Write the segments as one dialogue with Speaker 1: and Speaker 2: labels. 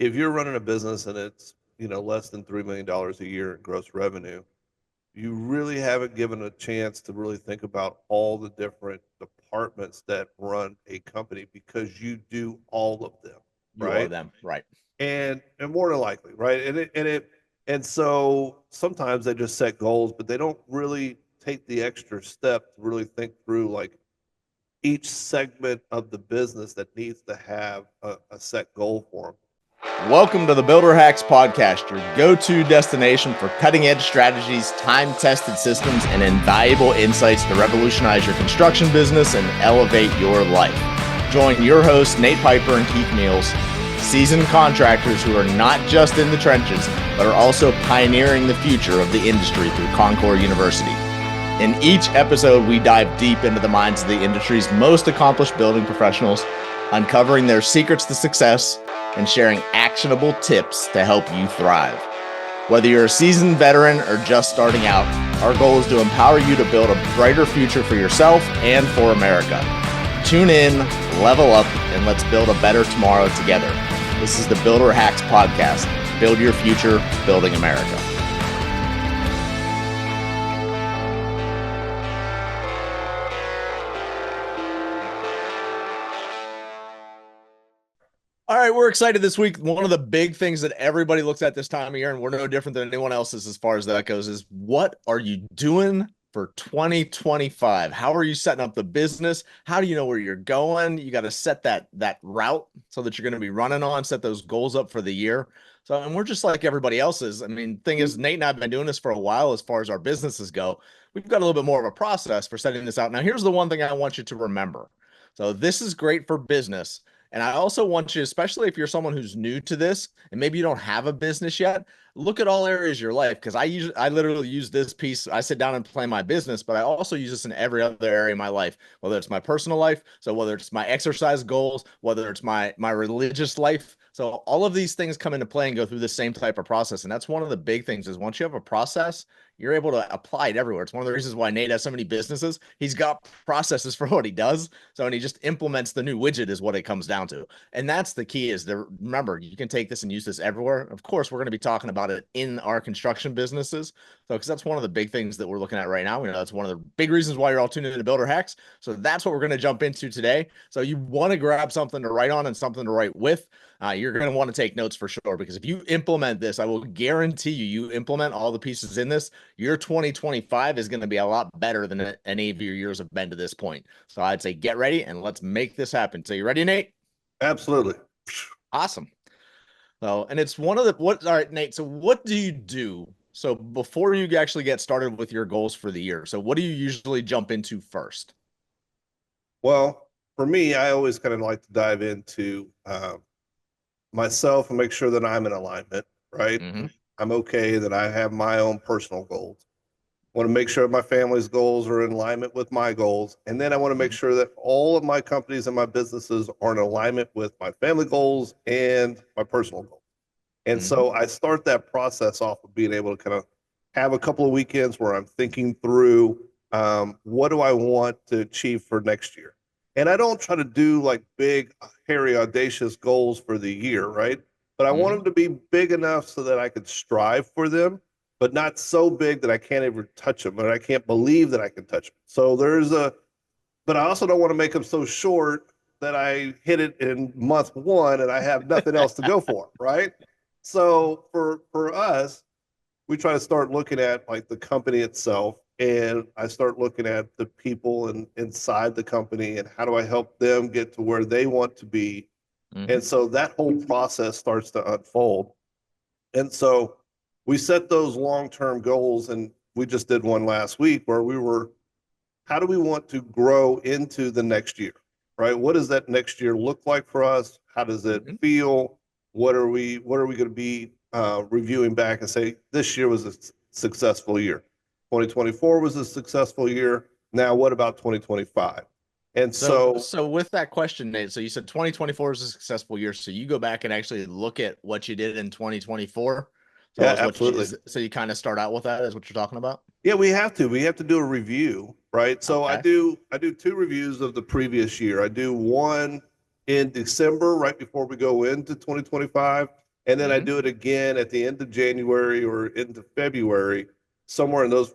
Speaker 1: if you're running a business and it's, less than $3 million a year in gross revenue, you really haven't given a chance to really think about all the different departments that run a company because you do all of them,
Speaker 2: You are
Speaker 1: right?
Speaker 2: them, right?
Speaker 1: And more than likely, right? And so sometimes they just set goals, but they don't really take the extra step to really think through like each segment of the business that needs to have a set goal for them.
Speaker 2: Welcome to the Builder Hacks Podcast, your go to destination for cutting edge strategies, time tested systems, and invaluable insights to revolutionize your construction business and elevate your life. Join your hosts, Nate Piper and Keith Meals, seasoned contractors who are not just in the trenches, but are also pioneering the future of the industry through Concord University. In each episode, we dive deep into the minds of the industry's most accomplished building professionals, uncovering their secrets to success and sharing actionable tips to help you thrive. Whether you're a seasoned veteran or just starting out, our goal is to empower you to build a brighter future for yourself and for America. Tune in, level up, and let's build a better tomorrow together. This is the Builder Hacks Podcast. Build your future, building America. All right, we're excited this week. One of the big things that everybody looks at this time of year, and we're no different than anyone else as far as that goes, is what are you doing for 2025? How are you setting up the business? How do you know where you're going? You got to set that route so that you're going to be running on, set those goals up for the year. So, and we're just like everybody else's. I mean, thing is, Nate and I have been doing this for a while as far as our businesses go. We've got a little bit more of a process for setting this out. Now, here's the one thing I want you to remember. So, this is great for business. And I also want you, especially if you're someone who's new to this and maybe you don't have a business yet, look at all areas of your life. Because I literally use this piece. I sit down and plan my business, but I also use this in every other area of my life, whether it's my personal life, so whether it's my exercise goals, whether it's my religious life. So all of these things come into play and go through the same type of process. And that's one of the big things is once you have a process, you're able to apply it everywhere. It's one of the reasons why Nate has so many businesses. He's got processes for what he does. So, and he just implements the new widget is what it comes down to. And that's the key is to remember, you can take this and use this everywhere. Of course, we're going to be talking about it in our construction businesses. So, because that's one of the big things that we're looking at right now. We know that's one of the big reasons why you're all tuning into Builder Hacks. So that's what we're going to jump into today. So you want to grab something to write on and something to write with. You're going to want to take notes for sure, because if you implement this, I will guarantee you implement all the pieces in this, your 2025 is going to be a lot better than any of your years have been to this point. So I'd say get ready and let's make this happen. So you ready, Nate?
Speaker 1: Absolutely.
Speaker 2: Awesome. So, and it's one of the all right, Nate. So what do you do? So before you actually get started with your goals for the year, so what do you usually jump into first?
Speaker 1: Well, for me, I always kind of like to dive into myself and make sure that I'm in alignment, right?
Speaker 2: Mm-hmm.
Speaker 1: I'm okay that I have my own personal goals. I want to make sure my family's goals are in alignment with my goals. And then I want to make
Speaker 2: Mm-hmm.
Speaker 1: sure that all of my companies and my businesses are in alignment with my family goals and my personal goals. And
Speaker 2: Mm-hmm.
Speaker 1: so I start that process off of being able to kind of have a couple of weekends where I'm thinking through what do I want to achieve for next year. And I don't try to do like big, hairy, audacious goals for the year, right? But I want
Speaker 2: Mm-hmm.
Speaker 1: them to be big enough so that I could strive for them, but not so big that I can't ever touch them, and I can't believe that I can touch them. So but I also don't want to make them so short that I hit it in month one and I have nothing else to go for, right? So for us, we try to start looking at like the company itself, and I start looking at the people and inside the company and how do I help them get to where they want to be.
Speaker 2: Mm-hmm.
Speaker 1: And so that whole process starts to unfold. And so we set those long-term goals, and we just did one last week where we were, how do we want to grow into the next year, right? What does that next year look like for us? How does it
Speaker 2: Mm-hmm.
Speaker 1: feel? What are we going to be reviewing back and say this year was a successful year? 2024 was a successful year. Now what about 2025? And
Speaker 2: So,
Speaker 1: so
Speaker 2: so with that question, Nate, so you said 2024 is a successful year. So you go back and actually look at what you did in 2024. So
Speaker 1: yeah,
Speaker 2: is what you
Speaker 1: absolutely.
Speaker 2: is so you kind of start out with that is what you're talking about?
Speaker 1: Yeah, we have to do a review, right? So I
Speaker 2: Okay.
Speaker 1: do I do two reviews of the previous year. I do one in December right before we go into 2025, And then I
Speaker 2: Mhm.
Speaker 1: do it again at the end of January or into February, somewhere in those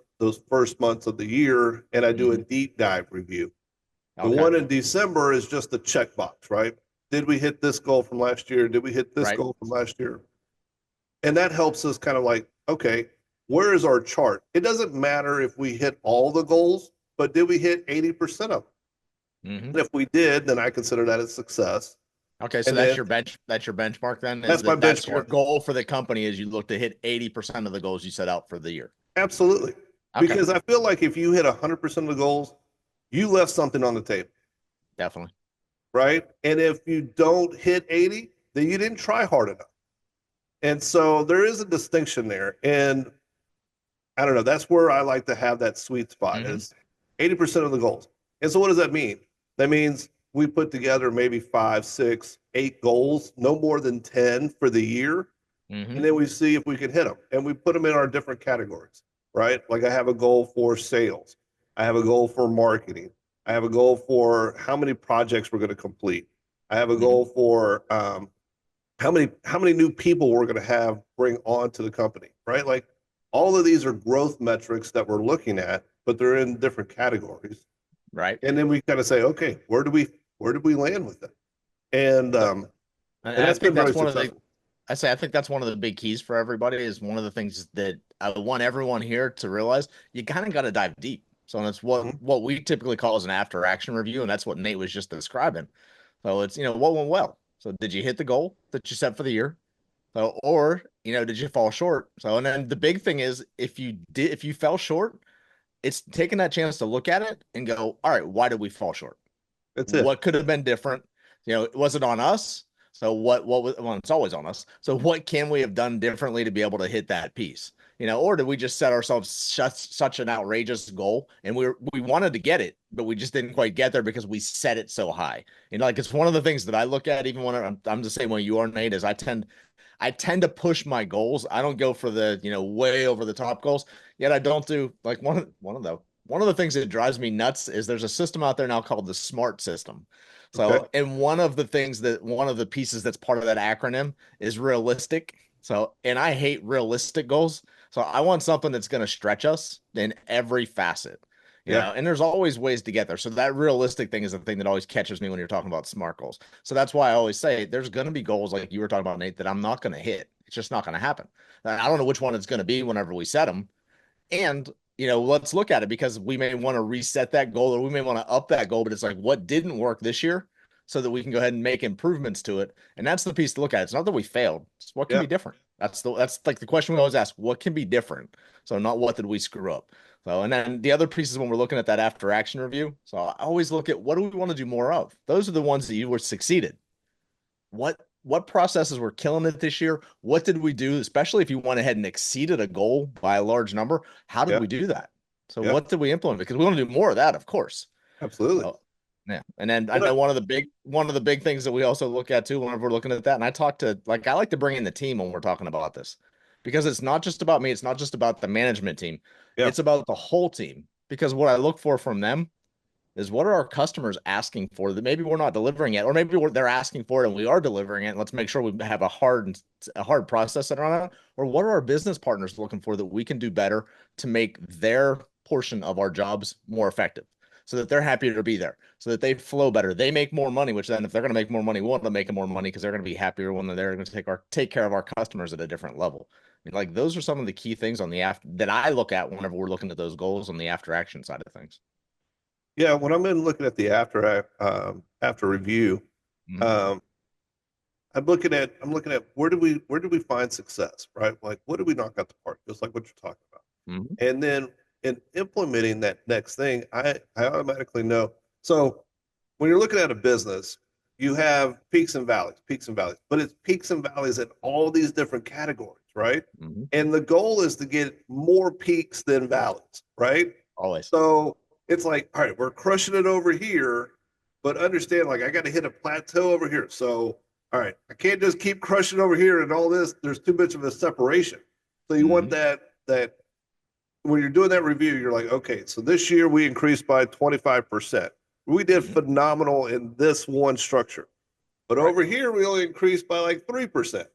Speaker 1: first months of the year, and I do a
Speaker 2: Mhm.
Speaker 1: deep dive review. The
Speaker 2: Okay.
Speaker 1: one in December is just the checkbox, right? Did we hit this goal from last year? Did we hit this
Speaker 2: Right.
Speaker 1: goal from last year? And that helps us kind of like, okay, where is our chart? It doesn't matter if we hit all the goals, but did we hit 80% of them?
Speaker 2: Mhm.
Speaker 1: And if we did, then I consider that a success.
Speaker 2: Okay, so
Speaker 1: And then
Speaker 2: that's your benchmark then, is
Speaker 1: that's my
Speaker 2: that's your
Speaker 1: benchmark.
Speaker 2: goal for the company, is you look to hit 80% of the goals you set out for the year.
Speaker 1: Absolutely.
Speaker 2: Okay,
Speaker 1: Because I feel like if you hit 100% of the goals, you left something on the table,
Speaker 2: definitely.
Speaker 1: right? And if you don't hit 80, then you didn't try hard enough. And so there is a distinction there. And I don't know, that's where I like to have that sweet spot
Speaker 2: Hmm.
Speaker 1: is 80% of the goals. And so what does that mean? That means we put together maybe 5, 6, 8 goals, no more than 10 for the year.
Speaker 2: Hmm.
Speaker 1: And then we see if we can hit them. And we put them in our different categories, right? Like I have a goal for sales. I have a goal for marketing. I have a goal for how many projects we're going to complete. I have a
Speaker 2: Hmm.
Speaker 1: goal for how many new people we're going to have bring on to the company, right? Like all of these are growth metrics that we're looking at, but they're in different categories.
Speaker 2: Right.
Speaker 1: And then we kind of say, okay, where did we land with it? And
Speaker 2: So,
Speaker 1: um,
Speaker 2: and
Speaker 1: and
Speaker 2: I
Speaker 1: that's been
Speaker 2: think
Speaker 1: very
Speaker 2: that's one of the
Speaker 1: successful.
Speaker 2: I think that's one of the big keys for everybody, is one of the things that I want everyone here to realize. You kind of got to dive deep. So it's
Speaker 1: Mhm.
Speaker 2: what we typically call as an after action review, and that's what Nate was just describing. So it's, what went well. So did you hit the goal that you set for the year? So, or, did you fall short? So, and then the big thing is, if you fell short, it's taking that chance to look at it and go, all right, why did we fall short?
Speaker 1: That's it.
Speaker 2: What could have been different? Was it on us? So what was, well, it's always on us. So what can we have done differently to be able to hit that piece? Or did we just set ourselves such an outrageous goal, and we wanted to get it, but we just didn't quite get there because we set it so high. Like, it's one of the things that I look at, even when I'm the same way you are, Nate, is I tend to push my goals. I don't go for the, way over the top goals. Yet I don't do, like, one of the things that drives me nuts is there's a system out there now called the SMART system.
Speaker 1: Okay.
Speaker 2: So, and one of the pieces that's part of that acronym is realistic. So, and I hate realistic goals. So I want something that's going to stretch us in every facet.
Speaker 1: Yeah.
Speaker 2: And there's always ways to get there. So that realistic thing is the thing that always catches me when you're talking about SMART goals. So that's why I always say there's going to be goals like you were talking about, Nate, that I'm not going to hit. It's just not going to happen. I don't know which one it's going to be whenever we set them. And, let's look at it, because we may want to reset that goal, or we may want to up that goal, but it's like, what didn't work this year, so that we can go ahead and make improvements to it. And that's the piece to look at. It's not that we failed. It's what can
Speaker 1: Yeah.
Speaker 2: be different. That's like the question we always ask, what can be different? So not what did we screw up? So, and then the other pieces when we're looking at that after action review. So I always look at, what do we want to do more of? Those are the ones that you were succeeded. What processes were killing it this year? What did we do, especially if you went ahead and exceeded a goal by a large number? How did
Speaker 1: Yeah.
Speaker 2: we do that? So
Speaker 1: Yeah.
Speaker 2: what did we implement? Because we want to do more of that, of course.
Speaker 1: Absolutely.
Speaker 2: So yeah. And then I
Speaker 1: And
Speaker 2: know one of the big things that we also look at too whenever we're looking at that. And I like to bring in the team when we're talking about this, because it's not just about me. It's not just about the management team.
Speaker 1: yeah.
Speaker 2: It's about the whole team. Because what I look for from them is, what are our customers asking for that maybe we're not delivering it, or maybe they're asking for it and we are delivering it. Let's make sure we have a hard process around that. Or what are our business partners looking for that we can do better to make their portion of our jobs more effective, so that they're happier to be there, so that they flow better, they make more money, which then, if they're going to make more money, we want to make more money because they're going to be happier when they're going to take care of our customers at a different level. I mean, like, those are some of the key things on the after that I look at whenever we're looking at those goals on the after action side of things.
Speaker 1: Yeah. When I'm in looking at the after review,
Speaker 2: Mhm.
Speaker 1: um, I'm looking at where did we find success, right? Like what did we knock out the park, just like what you're talking about.
Speaker 2: Mhm.
Speaker 1: And then in implementing that next thing, I automatically know. So when you're looking at a business, you have peaks and valleys, but it's peaks and valleys in all these different categories, right?
Speaker 2: Mhm.
Speaker 1: And the goal is to get more peaks than valleys, right?
Speaker 2: Always.
Speaker 1: So it's like, all right, we're crushing it over here, but understand, like, I got to hit a plateau over here. So, all right, I can't just keep crushing over here and all this. There's too much of a separation. So you want
Speaker 2: Mhm.
Speaker 1: that when you're doing that review, you're like, okay, so this year we increased by 25%. We did
Speaker 2: Mhm.
Speaker 1: phenomenal in this one structure. But
Speaker 2: Right.
Speaker 1: over here, we only increased by like 3%.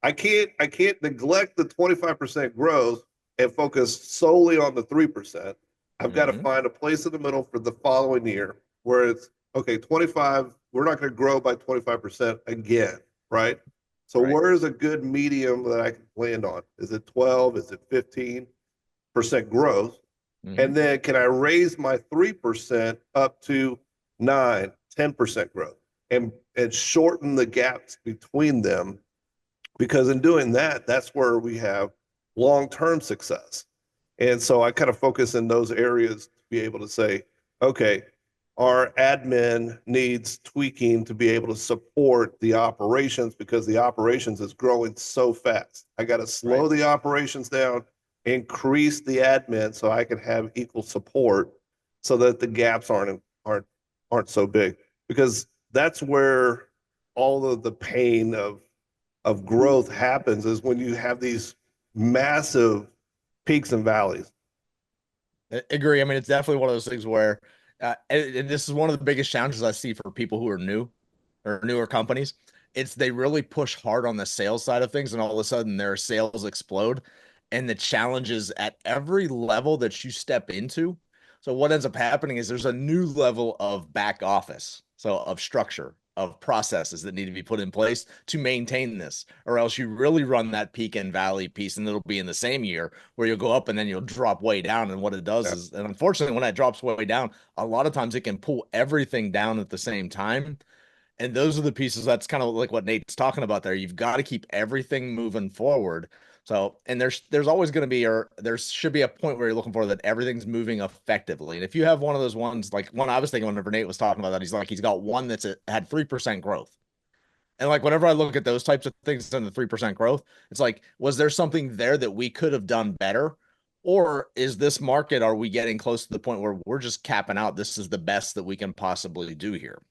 Speaker 1: I can't neglect the 25% growth and focus solely on the 3%. I've got to
Speaker 2: Mhm.
Speaker 1: find a place in the middle for the following year where it's okay, 25, we're not going to grow by 25% again, right? So
Speaker 2: Right.
Speaker 1: where is a good medium that I can land on? Is it 12? Is it 15% growth?
Speaker 2: Mhm.
Speaker 1: And then can I raise my 3% up to 9, 10% growth and shorten the gaps between them? Because in doing that, that's where we have long-term success. And so I kind of focus in those areas to be able to say, okay, our admin needs tweaking to be able to support the operations because the operations is growing so fast. I got to
Speaker 2: Right.
Speaker 1: slow the operations down, increase the admin so I can have equal support so that the gaps aren't so big because that's where all of the pain of growth happens is when you have these massive peaks and valleys.
Speaker 2: Agree. I mean, it's definitely one of those things where, and this is one of the biggest challenges I see for people who are new or newer companies. It's they really push hard on the sales side of things, and all of a sudden their sales explode. And the challenges at every level that you step into. So what ends up happening is there's a new level of back office, so of structure, of processes that need to be put in place to maintain this, or else you really run that peak and valley piece, and it'll be in the same year where you'll go up and then you'll drop way down. And what it does
Speaker 1: Yeah.
Speaker 2: is, and unfortunately, when that drops way down, a lot of times it can pull everything down at the same time. And those are the pieces that's kind of like what Nate's talking about there. You've got to keep everything moving forward. So, and there's always going to be, or there should be a point where you're looking for that everything's moving effectively. And if you have one of those ones, like one I was thinking whenever Nate was talking about that, he's like, he's got one had 3% growth. And like whenever I look at those types of things and the 3% growth, it's like, was there something there that we could have done better? Or is this market, are we getting close to the point where we're just capping out? This is the best that we can possibly do here.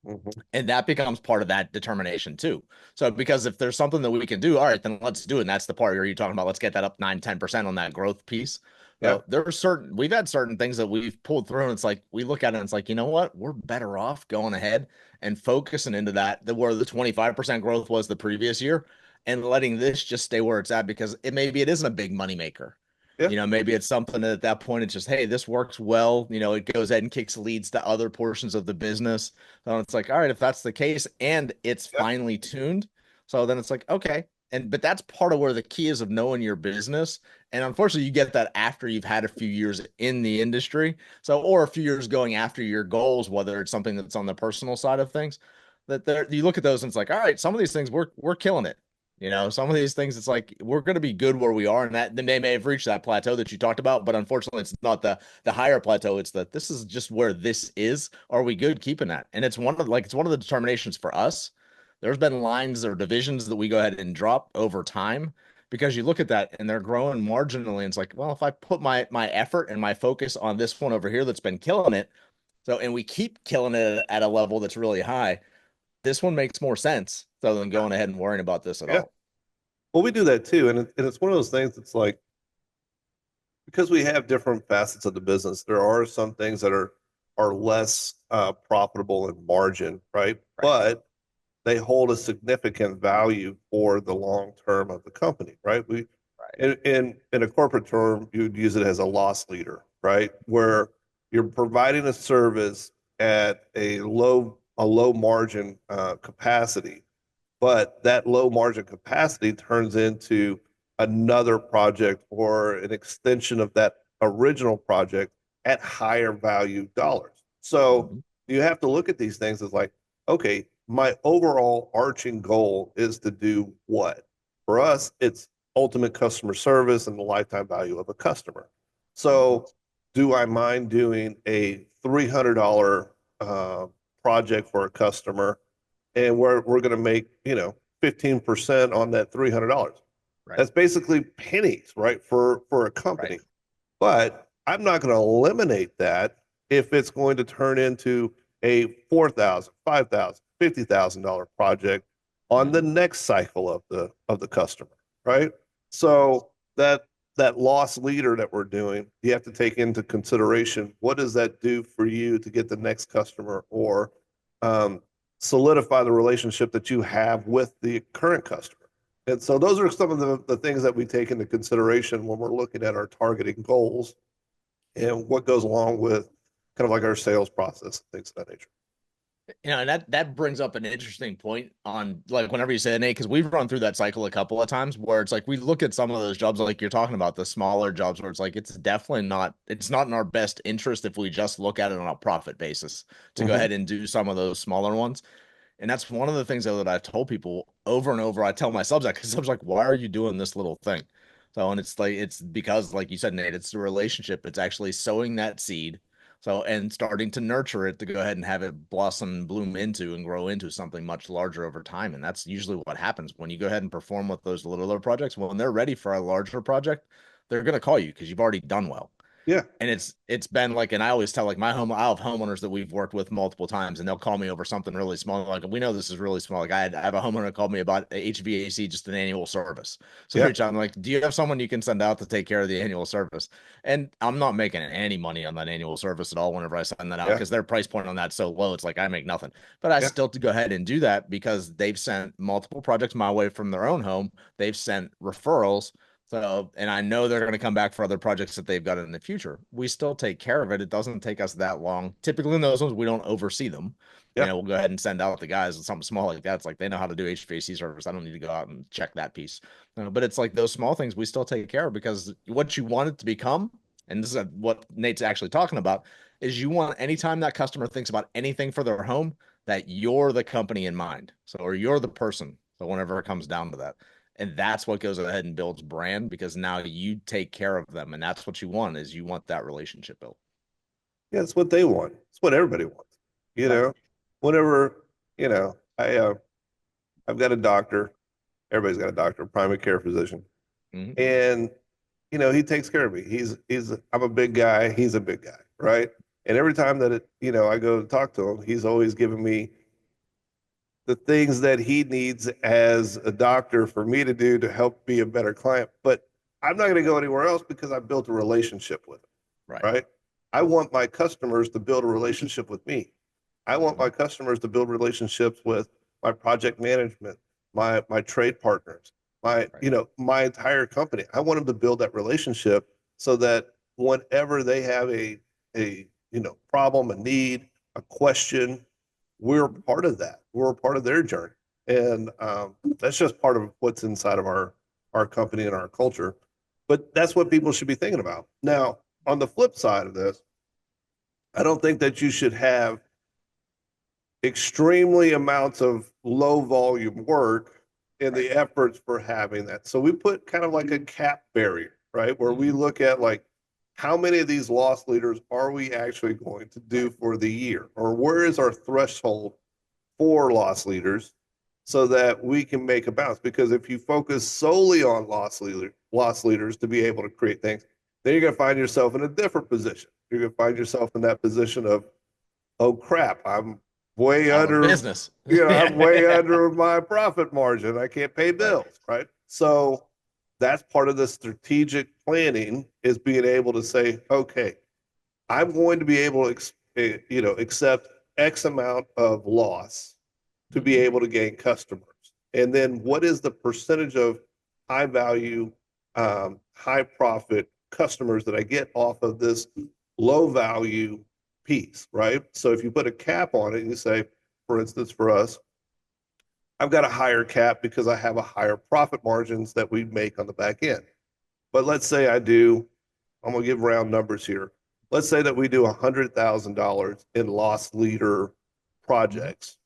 Speaker 1: Mhm.
Speaker 2: And that becomes part of that determination too. So because if there's something that we can do, all right, then let's do it. And that's the part where you're talking about, let's get that up 9, 10% on that growth piece.
Speaker 1: Yeah.
Speaker 2: So there are we've had certain things that we've pulled through, and it's like we look at it and it's like, you know what, we're better off going ahead and focusing into where the 25% growth was the previous year, and letting this just stay where it's at, because maybe it isn't a big money maker.
Speaker 1: Yeah.
Speaker 2: Maybe it's something that at that point it's just, hey, this works well. It goes ahead and kicks leads to other portions of the business. So it's like, all right, if that's the case and it's
Speaker 1: Yeah.
Speaker 2: finely tuned, so then it's like, okay. But that's part of where the key is of knowing your business. And unfortunately, you get that after you've had a few years in the industry. So, or a few years going after your goals, whether it's something that's on the personal side of things, that you look at those and it's like, all right, some of these things we're killing it. Some of these things, it's like we're going to be good where we are, and that then they may have reached that plateau that you talked about, but unfortunately, it's not the higher plateau. It's that this is just where this is. Are we good keeping that? And it's one of the determinations for us. There's been lines or divisions that we go ahead and drop over time because you look at that and they're growing marginally. And it's like, well, if I put my effort and my focus on this one over here that's been killing it, so and we keep killing it at a level that's really high, this one makes more sense rather than going ahead and worrying about this at
Speaker 1: Yeah.
Speaker 2: all.
Speaker 1: Well, we do that too. And it's one of those things that's like, because we have different facets of the business, there are some things that are less profitable in margin, right?
Speaker 2: Right.
Speaker 1: But they hold a significant value for the long term of the company, right? We
Speaker 2: Right.
Speaker 1: in a corporate term, you'd use it as a loss leader, right? Where you're providing a service at a low margin capacity, but that low margin capacity turns into another project or an extension of that original project at higher value dollars. So
Speaker 2: Mhm.
Speaker 1: you have to look at these things as like, okay, my overall arching goal is to do what? For us, it's ultimate customer service and the lifetime value of a customer.
Speaker 2: Mhm.
Speaker 1: So do I mind doing a $300 project for a customer and we're going to make 15% on that $300?
Speaker 2: Right.
Speaker 1: That's basically pennies, right, for a
Speaker 2: Right.
Speaker 1: company. But I'm not going to eliminate that if it's going to turn into a 4,000, 5,000, $50,000 project on the
Speaker 2: Mhm.
Speaker 1: next cycle of the customer, right? So that loss leader that we're doing, you have to take into consideration what does that do for you to get the next customer or um, solidify the relationship that you have with the current customer. And so those are some of the things that we take into consideration when we're looking at our targeting goals and what goes along with kind of like our sales process, things of that nature.
Speaker 2: And that brings up an interesting point on like whenever you say Nate, because we've run through that cycle a couple of times where it's like we look at some of those jobs like you're talking about, the smaller jobs where it's like it's not in our best interest if we just look at it on a profit basis to go
Speaker 1: Mm-hmm.
Speaker 2: ahead and do some of those smaller ones. And that's one of the things that I've told people over and over. I tell my subs that because subs like, why are you doing this little thing? So, and it's like, it's because, like you said, Nate, it's the relationship. It's actually sowing that seed. So, and starting to nurture it to go ahead and have it blossom and bloom into and grow into something much larger over time. And that's usually what happens when you go ahead and perform with those littler projects. When they're ready for a larger project, they're going to call you because you've already done well.
Speaker 1: Yeah.
Speaker 2: And it's been like, and I always tell like I have homeowners that we've worked with multiple times, and they'll call me over something really small. Like, we know this is really small. Like I have a homeowner that called me about HVAC, just an annual service. So I
Speaker 1: Yeah.
Speaker 2: reach out, I'm like, do you have someone you can send out to take care of the annual service? And I'm not making any money on that annual service at all whenever I send that out
Speaker 1: Yeah.
Speaker 2: because their price point on that's so low. It's like I make nothing. But I
Speaker 1: Yeah.
Speaker 2: still to go ahead and do that because they've sent multiple projects my way from their own home. They've sent referrals, so, and I know they're going to come back for other projects that they've got in the future. We still take care of it. It doesn't take us that long. Typically, in those ones, we don't oversee them.
Speaker 1: Yeah.
Speaker 2: We'll go ahead and send out the guys and something small like that. It's like they know how to do HVAC service. I don't need to go out and check that piece. But it's like those small things we still take care of because what you want it to become, and this is what Nate's actually talking about, is you want anytime that customer thinks about anything for their home, that you're the company in mind. So, or you're the person. So, whenever it comes down to that. And that's what goes ahead and builds brand because now you take care of them. And that's what you want is you want that relationship built.
Speaker 1: Yeah. It's what they want. It's what everybody wants. You
Speaker 2: Right.
Speaker 1: know, whenever, I've got a doctor. Everybody's got a doctor, primary care physician.
Speaker 2: Mm-hmm.
Speaker 1: And, he takes care of me. I'm a big guy. He's a big guy. Right. And every time that I go to talk to him, he's always giving me the things that he needs as a doctor for me to do to help be a better client. But I'm not going to go anywhere else because I built a relationship with him,
Speaker 2: Right.
Speaker 1: right? I want my customers to build a relationship with me. I want
Speaker 2: Mm-hmm.
Speaker 1: my customers to build relationships with my project management, my trade partners,
Speaker 2: Right.
Speaker 1: my entire company. I want them to build that relationship so that whenever they have a problem, a need, a question, we're part of that. We're a part of their journey, and that's just part of what's inside of our company and our culture. But that's what people should be thinking about. Now, on the flip side of this, I don't think that you should have extremely amounts of low volume work in
Speaker 2: Right.
Speaker 1: the efforts for having that. So we put kind of like a cap barrier, right? Where we
Speaker 2: Mm-hmm.
Speaker 1: look at like how many of these loss leaders are we actually going to do
Speaker 2: Right.
Speaker 1: for the year? Or where is our threshold for loss leaders so that we can make a bounce? Because if you focus solely on loss leaders to be able to create things, then you're going to find yourself in a different position. You're going to find yourself in that position of, oh crap, I'm way
Speaker 2: Out of
Speaker 1: under,
Speaker 2: business.
Speaker 1: I'm way
Speaker 2: Yeah.
Speaker 1: under my profit margin. I can't pay
Speaker 2: Right.
Speaker 1: bills, right? So that's part of the strategic planning is being able to say, okay, I'm going to be able to, accept X amount of loss to be
Speaker 2: Mm-hmm.
Speaker 1: able to gain customers. And then what is the percentage of high value, high profit customers that I get off of this low value piece, right? So if you put a cap on it and you say, for instance, for us, I've got a higher cap because I have a higher profit margins that we make on the back end. But let's say I'm going to give round numbers here. Let's say that we do $100,000 in loss leader
Speaker 2: Mm-hmm.
Speaker 1: projects.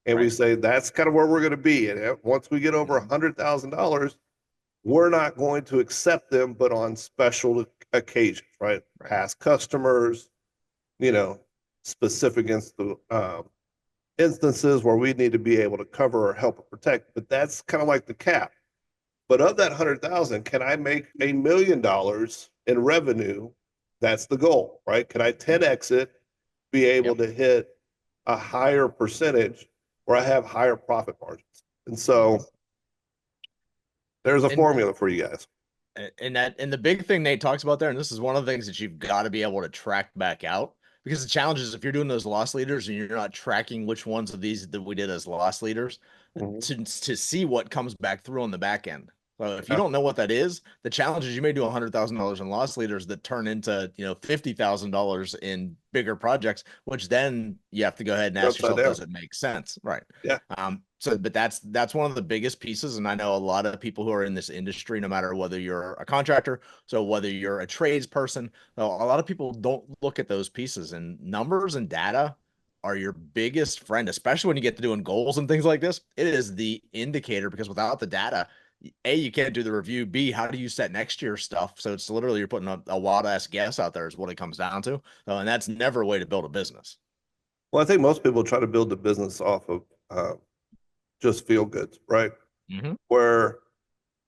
Speaker 1: And we
Speaker 2: Right.
Speaker 1: say that's kind of where we're going to be. And once we get over
Speaker 2: Mm-hmm.
Speaker 1: $100,000, we're not going to accept them, but on special occasions, right?
Speaker 2: Right.
Speaker 1: Past customers, you know, specific instances where we need to be able to cover or help or protect. But that's kind of like the cap. But of that 100,000, can I make $1 million in revenue? That's the goal, right? Can I 10x it, be able
Speaker 2: Yep.
Speaker 1: to hit a higher percentage where I have higher profit margins? And
Speaker 2: Mm-hmm.
Speaker 1: so there's a
Speaker 2: And
Speaker 1: formula for you guys.
Speaker 2: and the big thing Nate talks about there, and this is one of the things that you've got to be able to track back out, because the challenge is if you're doing those loss leaders and you're not tracking which ones of these that we did as loss leaders
Speaker 1: Mhm.
Speaker 2: to see what comes back through on the back end. So if you
Speaker 1: Yeah.
Speaker 2: don't know what that is, the challenge is you may do $100,000 in loss leaders that turn into, $50,000 in bigger projects, which then you have to go ahead and
Speaker 1: You're
Speaker 2: ask
Speaker 1: upside
Speaker 2: yourself,
Speaker 1: down.
Speaker 2: does it make sense? Right.
Speaker 1: Yeah.
Speaker 2: But that's one of the biggest pieces. And I know a lot of people who are in this industry, no matter whether you're a contractor, so whether you're a tradesperson, so a lot of people don't look at those pieces, and numbers and data are your biggest friend, especially when you get to doing goals and things like this. It is the indicator, because without the data, A, you can't do the review. B, how do you set next year's stuff? So it's literally you're putting a wild ass guess out there is what it comes down to. And that's never a way to build a business.
Speaker 1: Well, I think most people try to build the business off of uh, just feel goods, right?
Speaker 2: Mm-hmm.
Speaker 1: Where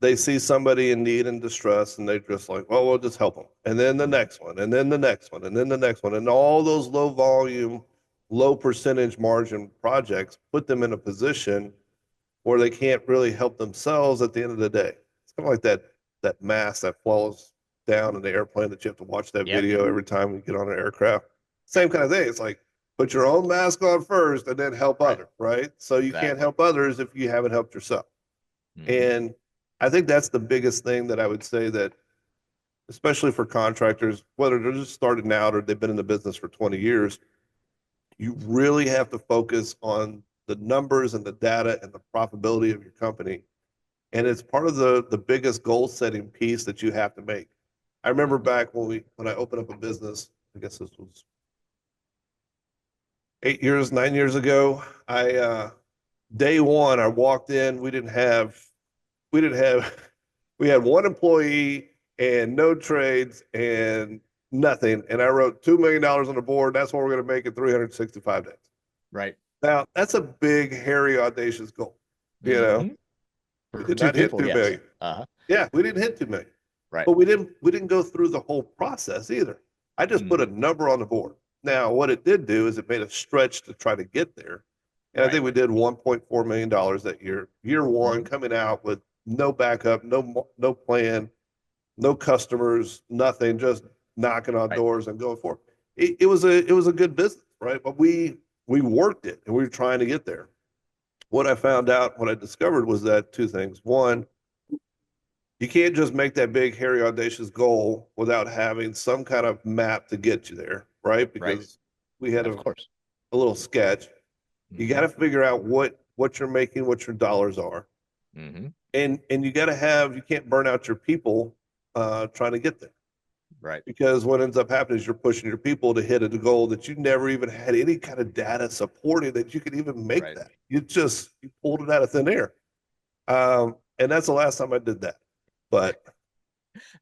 Speaker 1: they see somebody in need and distress and they're just like, well, we'll just help them. And then the next one, and then the next one, and then the next one. And all those low volume, low percentage margin projects put them in a position where they can't really help themselves at the end of the day. It's kind of like that mask that falls down in the airplane that you have to watch that
Speaker 2: Yep.
Speaker 1: video every time you get on an aircraft. Same kind of thing. It's like put your own mask on first and then help
Speaker 2: Right.
Speaker 1: others, right? So you can't
Speaker 2: Exactly.
Speaker 1: help others if you haven't helped yourself.
Speaker 2: Mm-hmm.
Speaker 1: And I think that's the biggest thing that I would say that, especially for contractors, whether they're just starting out or they've been in the business for 20 years, you really have to focus on the numbers and the data and the profitability of your company. And it's part of the biggest goal setting piece that you have to make. I remember back when I opened up a business, I guess this was 8 years, 9 years ago. I day one, I walked in, we didn't have we had one employee and no trades and nothing. And I wrote $2 million on the board. That's what we're going to make in 365 days.
Speaker 2: Right.
Speaker 1: Now that's a big, hairy, audacious goal. You know,
Speaker 2: Mm-hmm.
Speaker 1: we
Speaker 2: For
Speaker 1: did
Speaker 2: two
Speaker 1: not hit
Speaker 2: people,
Speaker 1: 2 million.
Speaker 2: yes. Uh-huh.
Speaker 1: Yeah, we didn't hit 2 million,
Speaker 2: Right.
Speaker 1: but we didn't go through the whole process either. I just put
Speaker 2: Mm-hmm.
Speaker 1: a number on the board. Now, what it did do is it made a stretch to try to get there. And I
Speaker 2: Right.
Speaker 1: think we did $1.4 million that year. Year one,
Speaker 2: Mm-hmm.
Speaker 1: coming out with no backup, no plan, no customers, nothing, just knocking on
Speaker 2: Right.
Speaker 1: doors and going for it. It was a good business, right? But we worked it and we were trying to get there. What I found out, what I discovered was that two things. One, you can't just make that big, hairy, audacious goal without having some kind of map to get you there, right?
Speaker 2: Right.
Speaker 1: Because we had
Speaker 2: Of course.
Speaker 1: a little sketch. You got
Speaker 2: Mm-hmm.
Speaker 1: to figure out what you're making, what your dollars are,
Speaker 2: Mm-hmm.
Speaker 1: and you can't burn out your people trying to get there.
Speaker 2: Right.
Speaker 1: Because what ends up happening is you're pushing your people to hit a goal that you never even had any kind of data supporting that you could even make
Speaker 2: Right.
Speaker 1: that. You pulled it out of thin air. And that's the last time I did that. But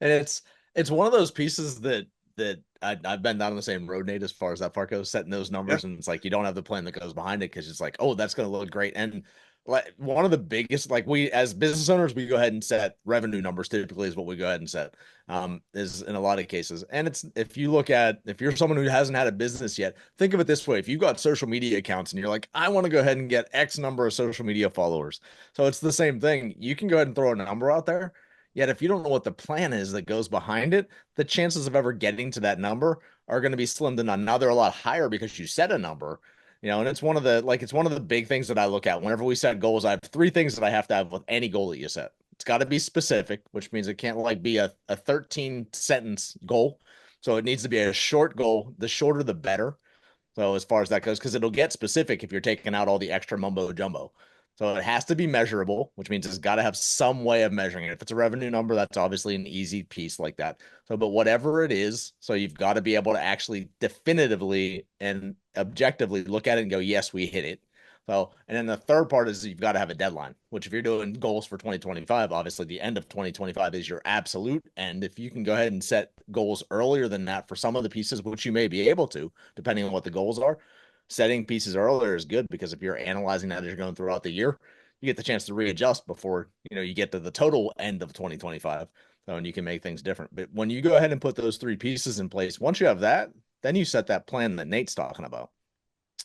Speaker 2: And it's one of those pieces I've been down the same road, Nate, as far as that part goes, setting those
Speaker 1: yeah,
Speaker 2: numbers, and it's like you don't have the plan that goes behind it because it's like, oh, that's going to look great. And like one of the biggest, like we as business owners, we go ahead and set revenue numbers. Typically, is what we go ahead and set. Is in a lot of cases, and it's if you're someone who hasn't had a business yet, think of it this way: if you've got social media accounts and you're like, I want to go ahead and get X number of social media followers, so it's the same thing. You can go ahead and throw a number out there. Yet, if you don't know what the plan is that goes behind it, the chances of ever getting to that number are going to be slim to none. Now they're a lot higher because you set a number, and it's one of the big things that I look at whenever we set goals. I have three things that I have to have with any goal that you set. It's got to be specific, which means it can't like be a 13 sentence goal. So it needs to be a short goal. The shorter, the better. So as far as that goes, because it'll get specific if you're taking out all the extra mumbo jumbo. So it has to be measurable, which means it's got to have some way of measuring it. If it's a revenue number, that's obviously an easy piece like that. So, but whatever it is, so you've got to be able to actually definitively and objectively look at it and go, yes, we hit it. So, and then the third part is you've got to have a deadline, which if you're doing goals for 2025, obviously the end of 2025 is your absolute end. If you can go ahead and set goals earlier than that for some of the pieces, which you may be able to, depending on what the goals are, setting pieces earlier is good because if you're analyzing that as you're going throughout the year, you get the chance to readjust before you get to the total end of 2025. So, and you can make things different. But when you go ahead and put those three pieces in place, once you have that, then you set that plan that Nate's talking about.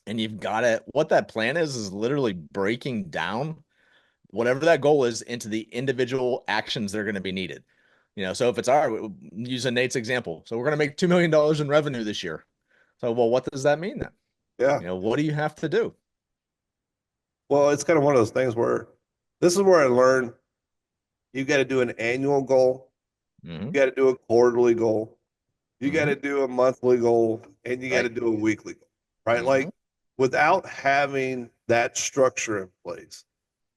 Speaker 2: And you've got it. What that plan is literally breaking down whatever that goal is into the individual actions that are going to be needed. So if it's using Nate's example, so we're going to make $2 million in revenue this year. So, well, what does that mean then?
Speaker 1: Yeah.
Speaker 2: You know, what do you have to do?
Speaker 1: Well, it's kind of one of those things where this is where I learned you got to do an annual goal,
Speaker 2: Hmm.
Speaker 1: you got to do a quarterly goal, you got
Speaker 2: Hmm.
Speaker 1: to do a monthly goal, and you got to
Speaker 2: Right.
Speaker 1: do a weekly goal, right?
Speaker 2: Hmm.
Speaker 1: Like without having that structure in place,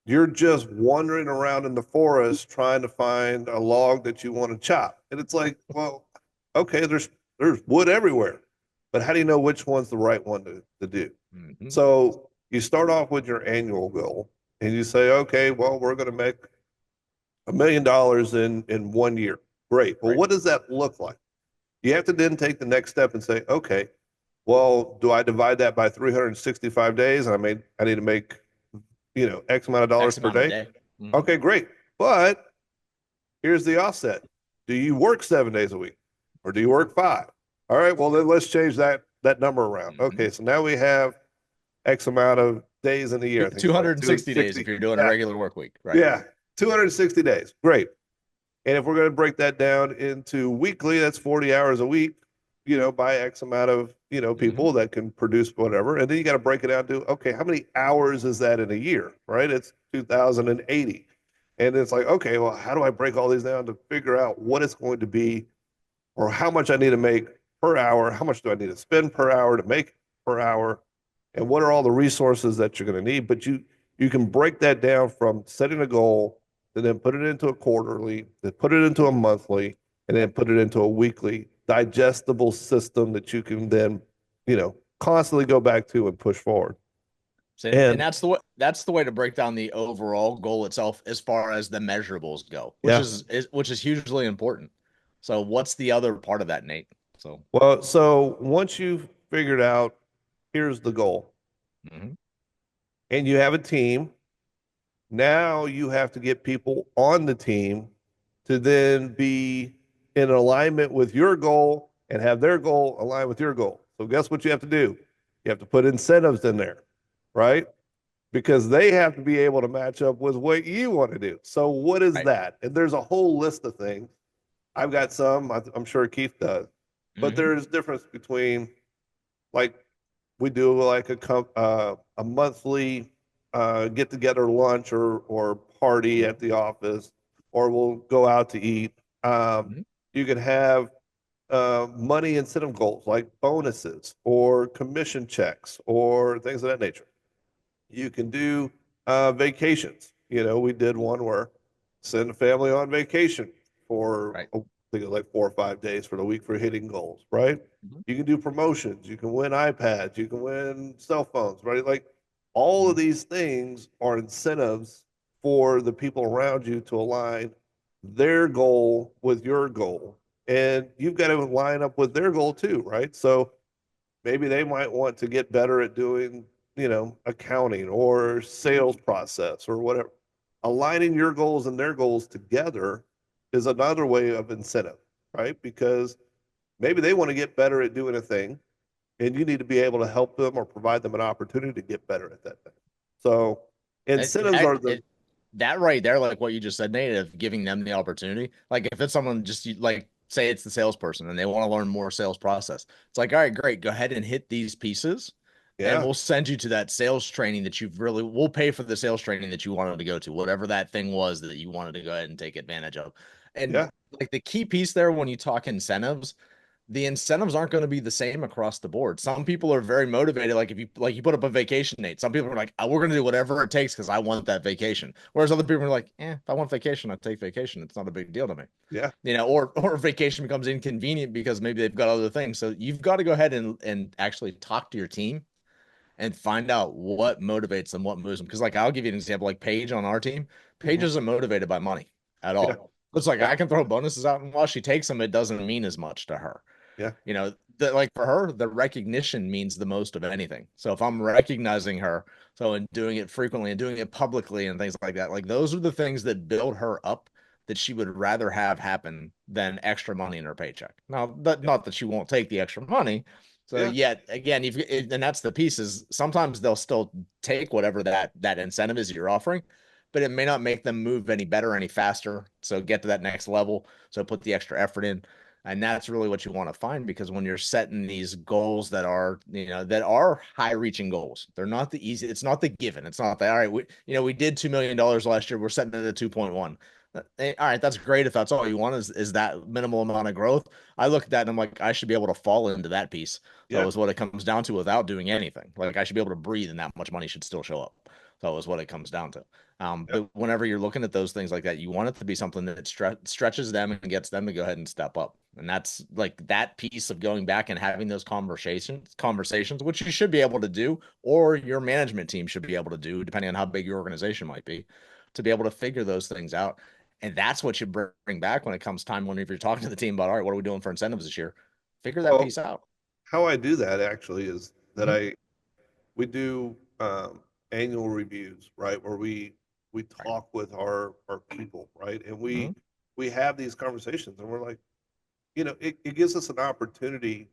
Speaker 1: you're just wandering around in the forest trying to find a log that you want to chop. And it's like, well, okay, there's wood everywhere, but how do you know which one's the right one to do?
Speaker 2: Hmm.
Speaker 1: So you start off with your annual goal and you say, okay, well, we're going to make $1 million in 1 year. Great. Well,
Speaker 2: Right.
Speaker 1: what does that look like? You have to then take the next step and say, okay, well, do I divide that by 365 days? And I need to make, X amount of dollars
Speaker 2: X
Speaker 1: per
Speaker 2: amount a
Speaker 1: day.
Speaker 2: day. Hmm.
Speaker 1: Okay, great. But here's the offset. Do you work 7 days a week or do you work five? All right, well, then let's change that number around.
Speaker 2: Hmm.
Speaker 1: Okay, so now we have X amount of days in a year. I think it's like
Speaker 2: 260 days
Speaker 1: 260.
Speaker 2: if you're doing a
Speaker 1: Yeah,
Speaker 2: regular work week. Right.
Speaker 1: yeah, 260 days. Great. And if we're going to break that down into weekly, that's 40 hours a week, by X amount of,
Speaker 2: Hmm.
Speaker 1: people that can produce whatever. And then you got to break it down to, okay, how many hours is that in a year, right? It's 2080. And it's like, okay, well, how do I break all these down to figure out what it's going to be or how much I need to make per hour? How much do I need to spend per hour to make per hour? And what are all the resources that you're going to need? But you can break that down from setting a goal and then put it into a quarterly, then put it into a monthly, and then put it into a weekly digestible system that you can then, constantly go back to and push forward.
Speaker 2: So, and
Speaker 1: And
Speaker 2: that's the way to break down the overall goal itself as far as the measurables go,
Speaker 1: yeah,
Speaker 2: which is hugely important. So what's the other part of that, Nate? So,
Speaker 1: well, so once you've figured out, here's the goal,
Speaker 2: mhm.
Speaker 1: and you have a team. Now you have to get people on the team to then be in alignment with your goal and have their goal align with your goal. So guess what you have to do? You have to put incentives in there, right? Because they have to be able to match up with what you want to do. So what is
Speaker 2: Right.
Speaker 1: that? And there's a whole list of things. I've got some, I'm sure Keith does, but
Speaker 2: Hmm.
Speaker 1: there's difference between like we do like a monthly get together lunch or party at the office, or we'll go out to eat. Um,
Speaker 2: Hmm.
Speaker 1: you can have money incentive goals like bonuses or commission checks or things of that nature. You can do vacations. We did one where send a family on vacation for
Speaker 2: Right.
Speaker 1: I think it was like 4 or 5 days for the week for hitting goals, right?
Speaker 2: Hmm.
Speaker 1: You can do promotions. You can win iPads. You can win cell phones, right? Like all of
Speaker 2: Hmm.
Speaker 1: these things are incentives for the people around you to align their goal with your goal. And you've got to line up with their goal too, right? So maybe they might want to get better at doing, accounting or sales process or whatever. Aligning your goals and their goals together is another way of incentive, right? Because maybe they want to get better at doing a thing and you need to be able to help them or provide them an opportunity to get better at that thing. So
Speaker 2: That,
Speaker 1: incentives
Speaker 2: that,
Speaker 1: are the,
Speaker 2: it, that right there, like what you just said, Nate, of giving them the opportunity. Like if it's someone just like say it's the salesperson and they want to learn more sales process, it's like, all right, great, go ahead and hit these pieces, and
Speaker 1: yeah,
Speaker 2: we'll send you to that sales training that we'll pay for the sales training that you wanted to go to, whatever that thing was that you wanted to go ahead and take advantage of. And
Speaker 1: yeah,
Speaker 2: like the key piece there when you talk incentives, the incentives aren't going to be the same across the board. Some people are very motivated. Like if you put up a vacation date, some people are like, oh, we're going to do whatever it takes because I want that vacation. Whereas other people are like, if I want vacation, I take vacation. It's not a big deal to me.
Speaker 1: yeah,
Speaker 2: Or vacation becomes inconvenient because maybe they've got other things. So you've got to go ahead and actually talk to your team and find out what motivates them, what moves them. Because like I'll give you an example, like Paige on our team, Paige
Speaker 1: mhm,
Speaker 2: isn't motivated by money at
Speaker 1: yeah,
Speaker 2: all. It's like
Speaker 1: yeah,
Speaker 2: I can throw bonuses out, and while she takes them, it doesn't mean as much to her.
Speaker 1: yeah,
Speaker 2: Like for her, the recognition means the most of anything. So if I'm recognizing her, so and doing it frequently and doing it publicly and things like that, like those are the things that build her up that she would rather have happen than extra money in her paycheck. Now,
Speaker 1: yeah,
Speaker 2: not that she won't take the extra money. So
Speaker 1: yeah,
Speaker 2: yet again, and that's the piece is sometimes they'll still take whatever that incentive is you're offering, but it may not make them move any better, any faster. So get to that next level. So put the extra effort in. And that's really what you want to find, because when you're setting these goals that are, that are high reaching goals, they're not the easy, it's not the given. It's not that, all right, we did $2 million last year. We're setting it at 2.1. All right, that's great. If that's all you want is that minimal amount of growth. I look at that and I'm like, I should be able to fall into that piece. So
Speaker 1: Yeah.
Speaker 2: is what it comes down to without doing anything. Like I should be able to breathe and that much money should still show up. So is what it comes down to.
Speaker 1: Yeah.
Speaker 2: But whenever you're looking at those things like that, you want it to be something that stretches them and gets them to go ahead and step up. And that's like that piece of going back and having those conversations, which you should be able to do, or your management team should be able to do, depending on how big your organization might be, to be able to figure those things out. And that's what you bring back when it comes time whenever you're talking to the team about, all right, what are we doing for incentives this year? Figure that
Speaker 1: Well,
Speaker 2: piece out.
Speaker 1: how I do that actually is that
Speaker 2: Mhm.
Speaker 1: we do annual reviews, right? Where we
Speaker 2: Right.
Speaker 1: talk with our people, right? And
Speaker 2: Mhm.
Speaker 1: we have these conversations and we're like, it gives us an opportunity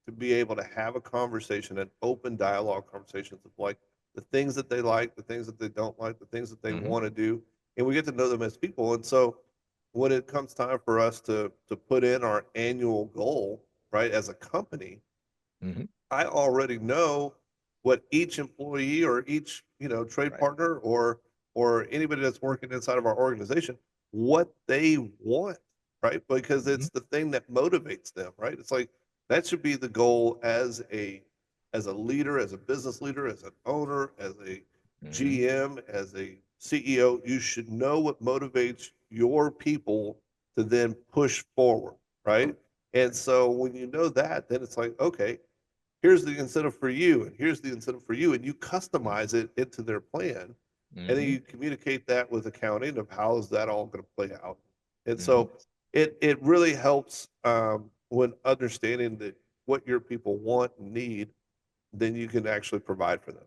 Speaker 1: to be able to have a conversation, an open dialogue conversations of like the things that they like, the things that they don't like, the things that they
Speaker 2: Mhm.
Speaker 1: want to do, and we get to know them as people. And so when it comes time for us to put in our annual goal, right, as a company,
Speaker 2: Mhm.
Speaker 1: I already know what each employee or each, trade
Speaker 2: Right.
Speaker 1: partner or anybody that's working inside of our organization, what they want, right? Because
Speaker 2: Mhm.
Speaker 1: it's the thing that motivates them, right? It's like that should be the goal as a leader, as a business leader, as an owner, as a
Speaker 2: Mhm.
Speaker 1: GM, as a CEO. You should know what motivates your people to then push forward, right? And so when you know that, then it's like, okay, here's the incentive for you, and here's the incentive for you, and you customize it into their plan, and then
Speaker 2: Mhm.
Speaker 1: you communicate that with accounting of how is that all going to play out. And
Speaker 2: Mhm.
Speaker 1: so it really helps when understanding that what your people want and need, then you can actually provide for them.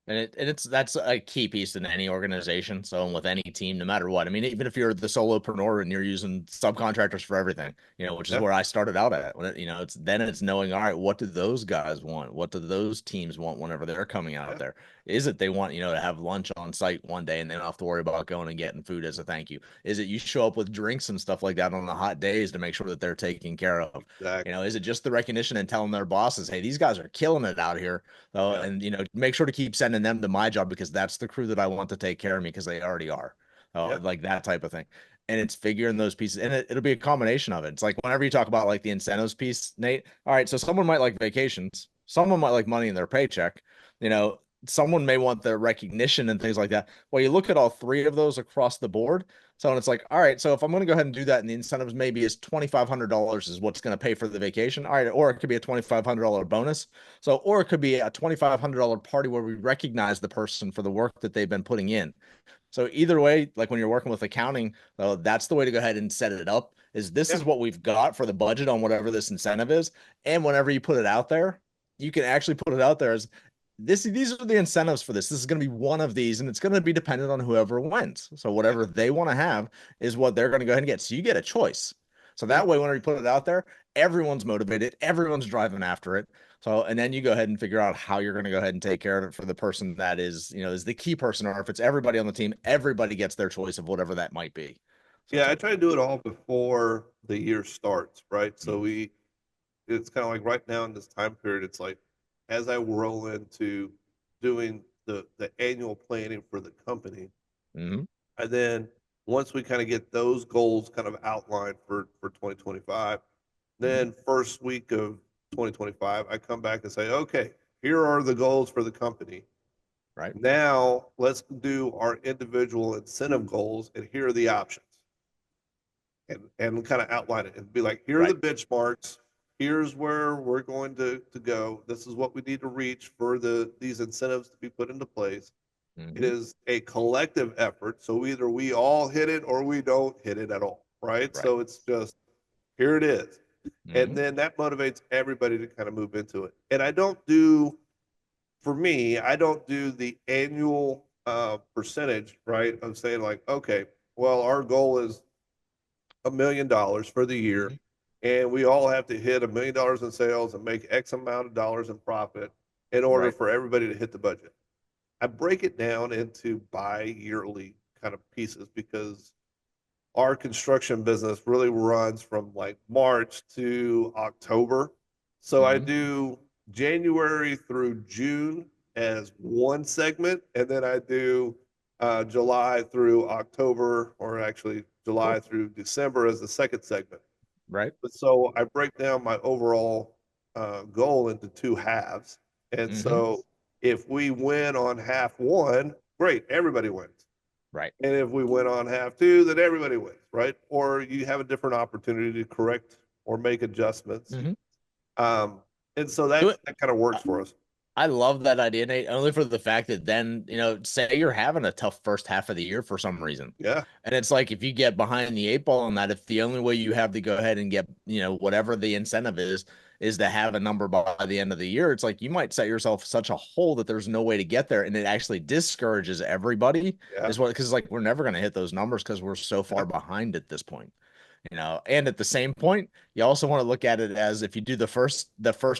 Speaker 2: And that's a key piece in any organization. So with any team, no matter what. I mean, even if you're the solopreneur and you're using subcontractors for everything, which is
Speaker 1: Yeah,
Speaker 2: where I started out at. When it's knowing, all right, what do those guys want? What do those teams want whenever they're coming out
Speaker 1: yeah,
Speaker 2: there? Is it they want, to have lunch on site one day and they don't have to worry about going and getting food as a thank you? Is it you show up with drinks and stuff like that on the hot days to make sure that they're taken care of?
Speaker 1: exactly.
Speaker 2: Is it just the recognition and telling their bosses, hey, these guys are killing it out here? So,
Speaker 1: Yeah,
Speaker 2: and make sure to keep sending them to my job because that's the crew that I want to take care of me because they already are.
Speaker 1: yeah,
Speaker 2: Like that type of thing. And it's figuring those pieces, and it'll be a combination of it. It's like whenever you talk about like the incentives piece, Nate. All right, so someone might like vacations, someone might like money in their paycheck. You know, someone may want the recognition and things like that. Well, you look at all three of those across the board. So it's like, all right, so if I'm going to go ahead and do that, and the incentives maybe is $2,500 is what's going to pay for the vacation. All right, or it could be a $2,500 bonus. So, or it could be a $2,500 party where we recognize the person for the work that they've been putting in. So either way, like when you're working with accounting, that's the way to go ahead and set it up. Is this
Speaker 1: yeah,
Speaker 2: is what we've got for the budget on whatever this incentive is, and whenever you put it out there, you can actually put it out there as this. These are the incentives for this. This is going to be one of these, and it's going to be dependent on whoever wins. So
Speaker 1: yeah,
Speaker 2: whatever they want to have is what they're going to go ahead and get. So you get a choice. So
Speaker 1: yeah.
Speaker 2: that way, whenever you put it out there, everyone's motivated, everyone's driving after it. So, and then you go ahead and figure out how you're going to go ahead and take care of it for the person that is the key person, or if it's everybody on the team, everybody gets their choice of whatever that might be. So
Speaker 1: Yeah, I
Speaker 2: type
Speaker 1: try
Speaker 2: of
Speaker 1: to
Speaker 2: thing.
Speaker 1: do it all before the year starts, right? So
Speaker 2: Mhm.
Speaker 1: it's kind of like right now in this time period, it's like as I roll into doing the annual planning for the company,
Speaker 2: Mhm.
Speaker 1: and then once we kind of get those goals kind of outlined for 2025,
Speaker 2: Mhm.
Speaker 1: then first week of 2025, I come back and say, okay, here are the goals for the company.
Speaker 2: Right.
Speaker 1: Now let's do our individual incentive goals, and here are the options, and kind of outline it and be like, here are the
Speaker 2: Right.
Speaker 1: benchmarks. Here's where we're going to go. This is what we need to reach for these incentives to be put into place. It
Speaker 2: Mhm.
Speaker 1: is a collective effort. So either we all hit it or we don't hit it at all. Right.
Speaker 2: Right.
Speaker 1: So it's just here it is. And
Speaker 2: Mhm.
Speaker 1: then that motivates everybody to kind of move into it. And I don't do, for me, I don't do the annual percentage, right? Of saying like, okay, well, our goal is $1 million for the year,
Speaker 2: Mhm.
Speaker 1: and we all have to hit $1 million in sales and make X amount of dollars in profit in order
Speaker 2: Right.
Speaker 1: for everybody to hit the budget. I break it down into bi-yearly kind of pieces because our construction business really runs from like March to October. So I
Speaker 2: Mhm.
Speaker 1: do January through June as one segment, and then I do July through October, or actually July
Speaker 2: Cool.
Speaker 1: through December as the second segment.
Speaker 2: Right.
Speaker 1: But so I break down my overall goal into two halves. And
Speaker 2: Hmm.
Speaker 1: so if we win on half one, great, everybody wins.
Speaker 2: Right.
Speaker 1: And if we win on half two, then everybody wins, right? Or you have a different opportunity to correct or make adjustments.
Speaker 2: Hmm.
Speaker 1: Um, and so
Speaker 2: Do
Speaker 1: that
Speaker 2: it.
Speaker 1: that kind of works for us.
Speaker 2: I love that idea, Nate, only for the fact that then, say you're having a tough first half of the year for some reason.
Speaker 1: Yeah.
Speaker 2: And it's like if you get behind the eight ball on that, if the only way you have to go ahead and get, whatever the incentive is to have a number by the end of the year, it's like you might set yourself such a hole that there's no way to get there. And it actually discourages everybody,
Speaker 1: Yeah.
Speaker 2: is what, because like we're never going to hit those numbers because we're so
Speaker 1: Yeah.
Speaker 2: far behind at this point. And at the same point, you also want to look at it as if you do the first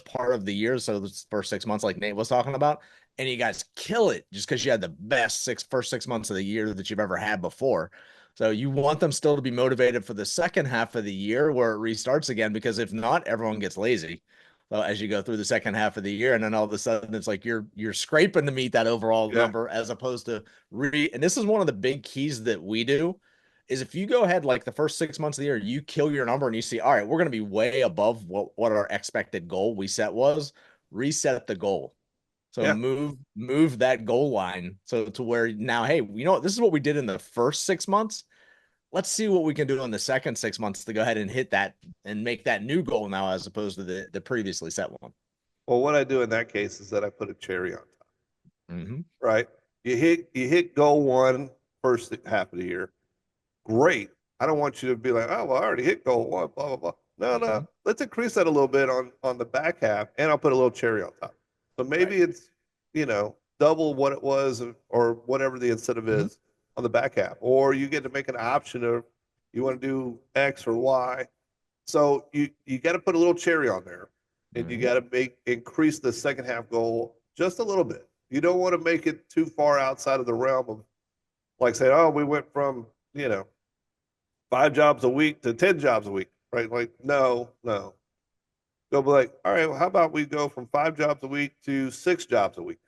Speaker 2: part of the year, so the first 6 months, like Nate was talking about, and you guys kill it just because you had the best first 6 months of the year that you've ever had before. So you want them still to be motivated for the second half of the year where it restarts again, because if not, everyone gets lazy. So as you go through the second half of the year, and then all of a sudden it's like you're scraping to meet that overall
Speaker 1: Yeah.
Speaker 2: number, as opposed to and this is one of the big keys that we do, is if you go ahead like the first 6 months of the year, you kill your number and you see, all right, we're going to be way above what our expected goal we set was, reset the goal. So
Speaker 1: Yeah.
Speaker 2: move that goal line so to where now, hey, this is what we did in the first 6 months. Let's see what we can do in the second 6 months to go ahead and hit that and make that new goal now, as opposed to the previously set one.
Speaker 1: Well, what I do in that case is that I put a cherry on top,
Speaker 2: Mm-hmm.
Speaker 1: right? You hit goal one first half of the year. Great. I don't want you to be like, oh, well, I already hit goal one, blah, blah, blah. No,
Speaker 2: Mm-hmm.
Speaker 1: no. Let's increase that a little bit on the back half, and I'll put a little cherry on top. So
Speaker 2: Right.
Speaker 1: maybe it's, double what it was or whatever the incentive
Speaker 2: Mm-hmm.
Speaker 1: is on the back half. Or you get to make an option of you want to do X or Y. So you got to put a little cherry on there, and you
Speaker 2: Mm-hmm.
Speaker 1: got to increase the second half goal just a little bit. You don't want to make it too far outside of the realm of like saying, oh, we went from, 5 jobs a week to 10 jobs a week, right? Like, no, no. Go be like, all right, well, how about we go from 5 jobs a week to 6 jobs a week?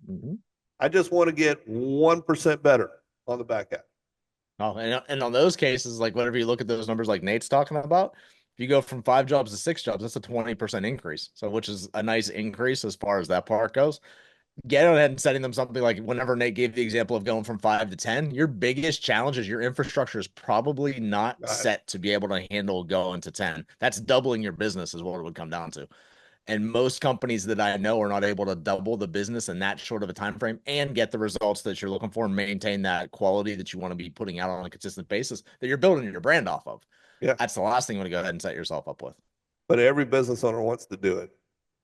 Speaker 2: Mm-hmm.
Speaker 1: I just want to get 1% better on the back end.
Speaker 2: Oh, and on those cases, like whenever you look at those numbers like Nate's talking about, if you go from 5 jobs to 6 jobs, that's a 20% increase. So, which is a nice increase as far as that part goes. Get ahead and setting them something like whenever Nate gave the example of going from 5 to 10, your biggest challenge is your infrastructure is probably not
Speaker 1: Right.
Speaker 2: set to be able to handle going to 10. That's doubling your business, is what it would come down to. And most companies that I know are not able to double the business in that short of a time frame and get the results that you're looking for and maintain that quality that you want to be putting out on a consistent basis that you're building your brand off of.
Speaker 1: Yeah.
Speaker 2: That's the last thing you want to go ahead and set yourself up with.
Speaker 1: But every business owner wants to do it.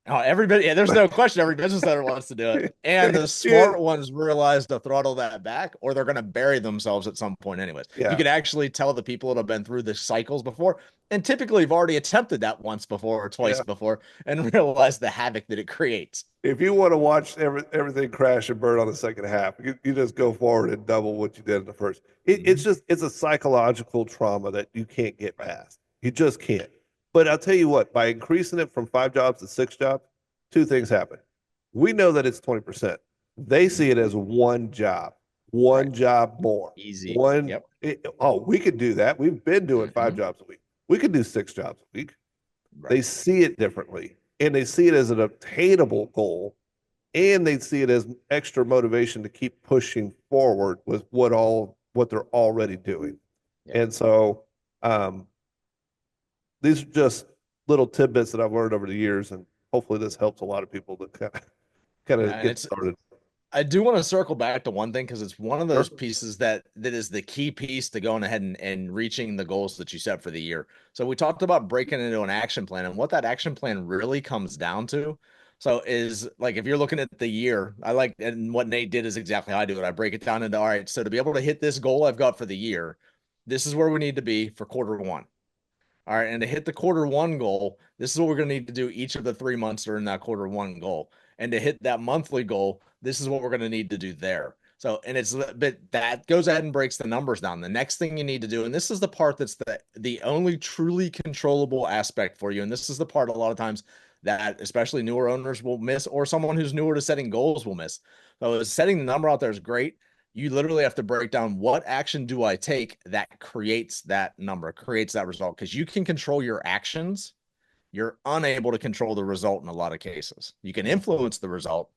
Speaker 2: Oh, everybody, yeah, there's no question. Every business owner wants to do it. And the
Speaker 1: Yeah.
Speaker 2: smart ones realize to throttle that back, or they're going to bury themselves at some point, anyways. You
Speaker 1: Yeah.
Speaker 2: can actually tell the people that have been through the cycles before, and typically have already attempted that once before or twice
Speaker 1: Yeah.
Speaker 2: before, and realize the havoc that it creates.
Speaker 1: If you want to watch everything crash and burn on the second half, you just go forward and double what you did in the first.
Speaker 2: Mhm.
Speaker 1: It's a psychological trauma that you can't get
Speaker 2: Right.
Speaker 1: past. You just can't. But I'll tell you what, by increasing it from 5 jobs to 6 jobs, two things happen. We know that it's 20%. They
Speaker 2: Mhm.
Speaker 1: see it as
Speaker 2: Right.
Speaker 1: one job more.
Speaker 2: Easy.
Speaker 1: One,
Speaker 2: Yep.
Speaker 1: we could do that. We've been doing five
Speaker 2: Hmm.
Speaker 1: jobs a week. We could do 6 jobs a week. They
Speaker 2: Right.
Speaker 1: see it differently, and they see it as an obtainable goal, and they see it as extra motivation to keep pushing forward with what they're already doing.
Speaker 2: Yep.
Speaker 1: And so these are just little tidbits that I've learned over the years, and hopefully this helps a lot of people to kind
Speaker 2: Yeah,
Speaker 1: of
Speaker 2: and
Speaker 1: get started.
Speaker 2: I do want to circle back to one thing because it's one of
Speaker 1: Sure.
Speaker 2: those pieces that is the key piece to going ahead and reaching the goals that you set for the year. So we talked about breaking into an action plan, and what that action plan really comes down to. So is like if you're looking at the year, I like, and what Nate did is exactly how I do it. I break it down into, all right, so to be able to hit this goal I've got for the year, this is where we need to be for quarter one. All right. And to hit the quarter one goal, this is what we're going to need to do each of the 3 months during that quarter one goal. And to hit that monthly goal, this is what we're going to need to do there. So, and but that goes ahead and breaks the numbers down. The next thing you need to do, and this is the part that's the only truly controllable aspect for you. And this is the part a lot of times that especially newer owners will miss, or someone who's newer to setting goals will miss. So setting the number out there is great. You literally have to break down what action do I take that creates that number, creates that result. Because you can control your actions. You're unable to control the result in a lot of cases. You can influence the result.